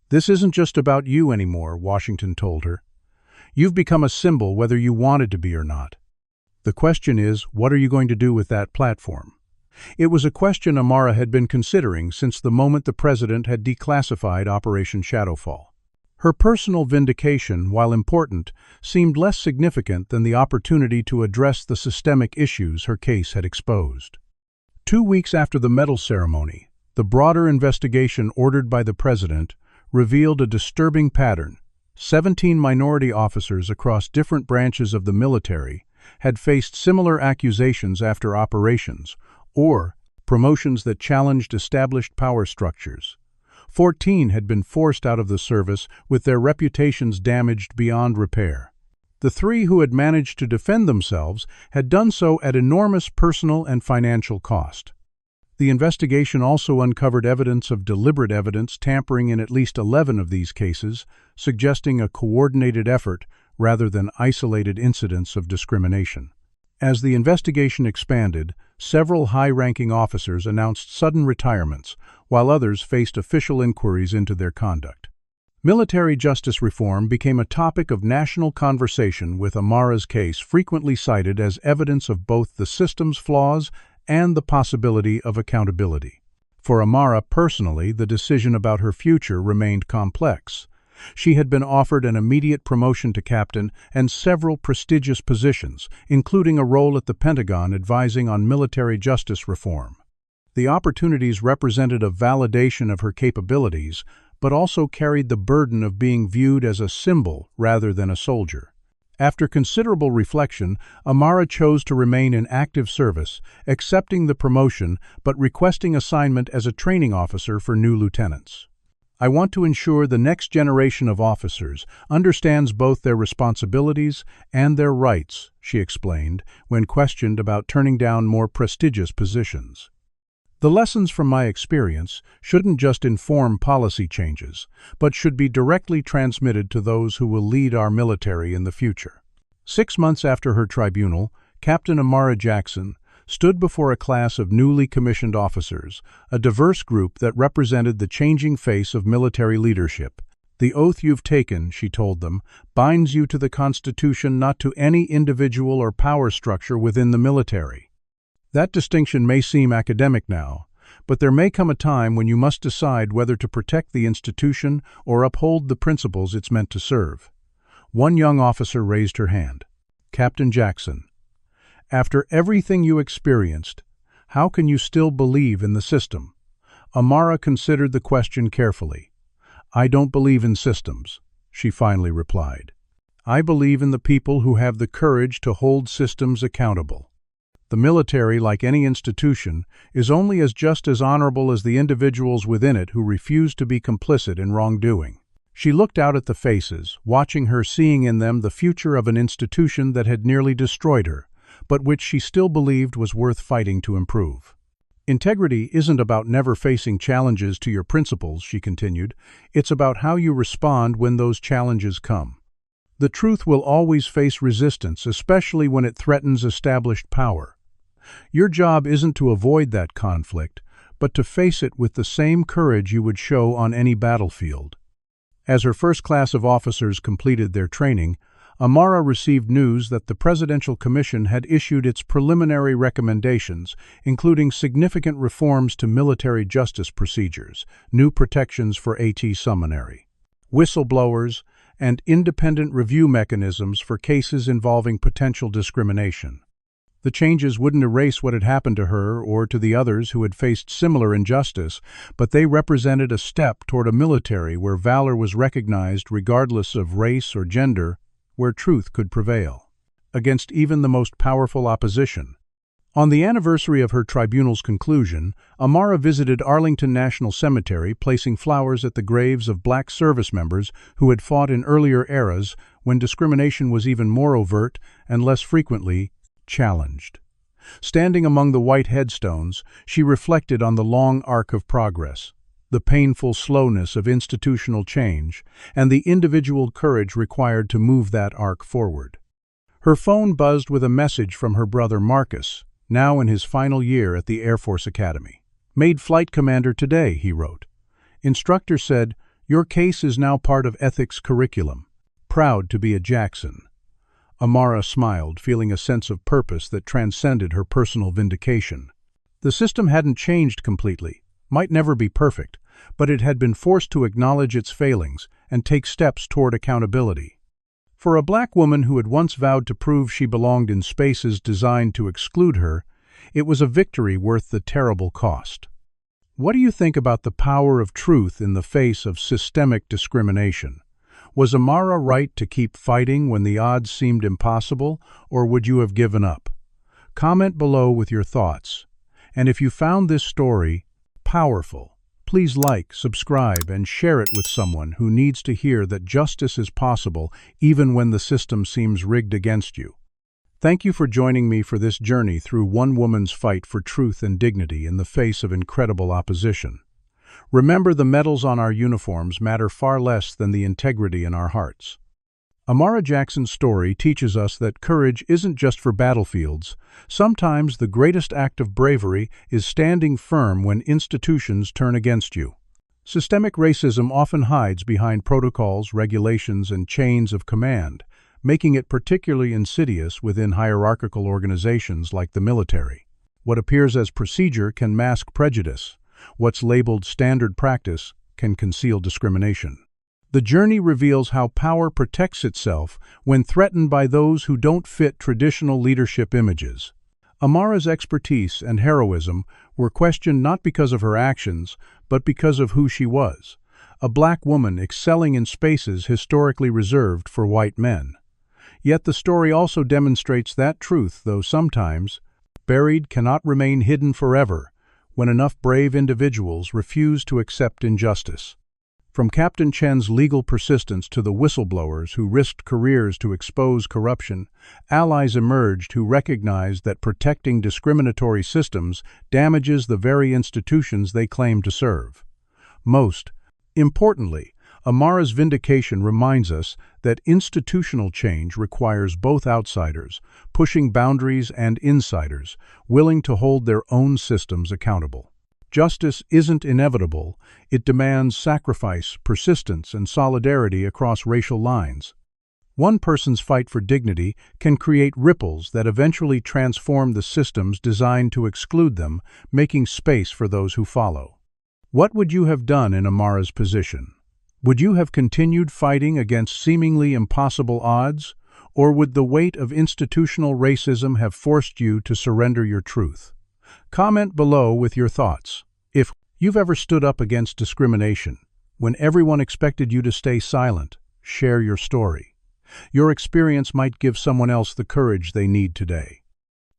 "This isn't just about you anymore," Washington told her. "You've become a symbol whether you wanted to be or not. The question is, what are you going to do with that platform?" It was a question Amara had been considering since the moment the president had declassified Operation Shadowfall. Her personal vindication, while important, seemed less significant than the opportunity to address the systemic issues her case had exposed. 2 weeks after the medal ceremony, the broader investigation ordered by the president revealed a disturbing pattern. 17 minority officers across different branches of the military had faced similar accusations after operations, or promotions that challenged established power structures. 14 had been forced out of the service with their reputations damaged beyond repair. The 3 who had managed to defend themselves had done so at enormous personal and financial cost. The investigation also uncovered evidence of deliberate evidence tampering in at least 11 of these cases, suggesting a coordinated effort rather than isolated incidents of discrimination. As the investigation expanded, several high-ranking officers announced sudden retirements, while others faced official inquiries into their conduct. Military justice reform became a topic of national conversation, with Amara's case frequently cited as evidence of both the system's flaws and the possibility of accountability. For Amara personally, the decision about her future remained complex. She had been offered an immediate promotion to captain and several prestigious positions, including a role at the Pentagon advising on military justice reform. The opportunities represented a validation of her capabilities, but also carried the burden of being viewed as a symbol rather than a soldier. After considerable reflection, Amara chose to remain in active service, accepting the promotion but requesting assignment as a training officer for new lieutenants. "I want to ensure the next generation of officers understands both their responsibilities and their rights," she explained, when questioned about turning down more prestigious positions. "The lessons from my experience shouldn't just inform policy changes, but should be directly transmitted to those who will lead our military in the future." 6 months after her tribunal, Captain Amara Jackson stood before a class of newly commissioned officers, a diverse group that represented the changing face of military leadership. The oath you've taken, she told them, binds you to the Constitution, not to any individual or power structure within the military. That distinction may seem academic now, but there may come a time when you must decide whether to protect the institution or uphold the principles it's meant to serve. One young officer raised her hand. Captain Jackson, after everything you experienced, how can you still believe in the system? Amara considered the question carefully. I don't believe in systems, she finally replied. I believe in the people who have the courage to hold systems accountable. The military, like any institution, is only just as honorable as the individuals within it who refuse to be complicit in wrongdoing. She looked out at the faces, watching her, seeing in them the future of an institution that had nearly destroyed her, but which she still believed was worth fighting to improve. Integrity isn't about never facing challenges to your principles, she continued. It's about how you respond when those challenges come. The truth will always face resistance, especially when it threatens established power. Your job isn't to avoid that conflict, but to face it with the same courage you would show on any battlefield. As her first class of officers completed their training, Amara received news that the Presidential Commission had issued its preliminary recommendations, including significant reforms to military justice procedures, new protections for summonary, whistleblowers, and independent review mechanisms for cases involving potential discrimination. The changes wouldn't erase what had happened to her or to the others who had faced similar injustice, but they represented a step toward a military where valor was recognized regardless of race or gender, where truth could prevail, against even the most powerful opposition. On the anniversary of her tribunal's conclusion, Amara visited Arlington National Cemetery, placing flowers at the graves of Black service members who had fought in earlier eras when discrimination was even more overt and less frequently challenged. Standing among the white headstones, she reflected on the long arc of progress, the painful slowness of institutional change, and the individual courage required to move that arc forward. Her phone buzzed with a message from her brother Marcus, now in his final year at the Air Force Academy. "Made flight commander today," he wrote. "Instructor said, your case is now part of ethics curriculum. Proud to be a Jackson." Amara smiled, feeling a sense of purpose that transcended her personal vindication. The system hadn't changed completely, might never be perfect, but it had been forced to acknowledge its failings and take steps toward accountability. For a Black woman who had once vowed to prove she belonged in spaces designed to exclude her, it was a victory worth the terrible cost. What do you think about the power of truth in the face of systemic discrimination? Was Amara right to keep fighting when the odds seemed impossible, or would you have given up? Comment below with your thoughts. And if you found this story powerful, please like, subscribe, and share it with someone who needs to hear that justice is possible even when the system seems rigged against you. Thank you for joining me for this journey through one woman's fight for truth and dignity in the face of incredible opposition. Remember, the medals on our uniforms matter far less than the integrity in our hearts. Amara Jackson's story teaches us that courage isn't just for battlefields. Sometimes the greatest act of bravery is standing firm when institutions turn against you. Systemic racism often hides behind protocols, regulations, and chains of command, making it particularly insidious within hierarchical organizations like the military. What appears as procedure can mask prejudice. What's labeled standard practice can conceal discrimination. The journey reveals how power protects itself when threatened by those who don't fit traditional leadership images. Amara's expertise and heroism were questioned not because of her actions, but because of who she was, a Black woman excelling in spaces historically reserved for white men. Yet the story also demonstrates that truth, though sometimes buried, cannot remain hidden forever when enough brave individuals refuse to accept injustice. From Captain Chen's legal persistence to the whistleblowers who risked careers to expose corruption, allies emerged who recognized that protecting discriminatory systems damages the very institutions they claim to serve. Most importantly, Amara's vindication reminds us that institutional change requires both outsiders, pushing boundaries, and insiders, willing to hold their own systems accountable. Justice isn't inevitable. It demands sacrifice, persistence, and solidarity across racial lines. One person's fight for dignity can create ripples that eventually transform the systems designed to exclude them, making space for those who follow. What would you have done in Amara's position? Would you have continued fighting against seemingly impossible odds, or would the weight of institutional racism have forced you to surrender your truth? Comment below with your thoughts. If you've ever stood up against discrimination, when everyone expected you to stay silent, share your story. Your experience might give someone else the courage they need today.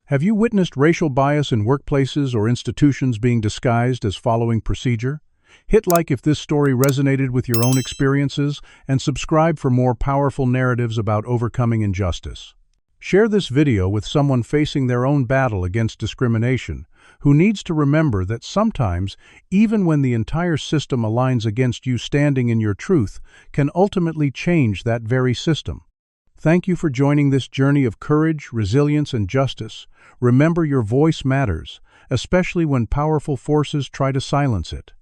Have you witnessed racial bias in workplaces or institutions being disguised as following procedure? Hit like if this story resonated with your own experiences, and subscribe for more powerful narratives about overcoming injustice. Share this video with someone facing their own battle against discrimination, who needs to remember that sometimes, even when the entire system aligns against you, standing in your truth can ultimately change that very system. Thank you for joining this journey of courage, resilience, and justice. Remember, your voice matters, especially when powerful forces try to silence it.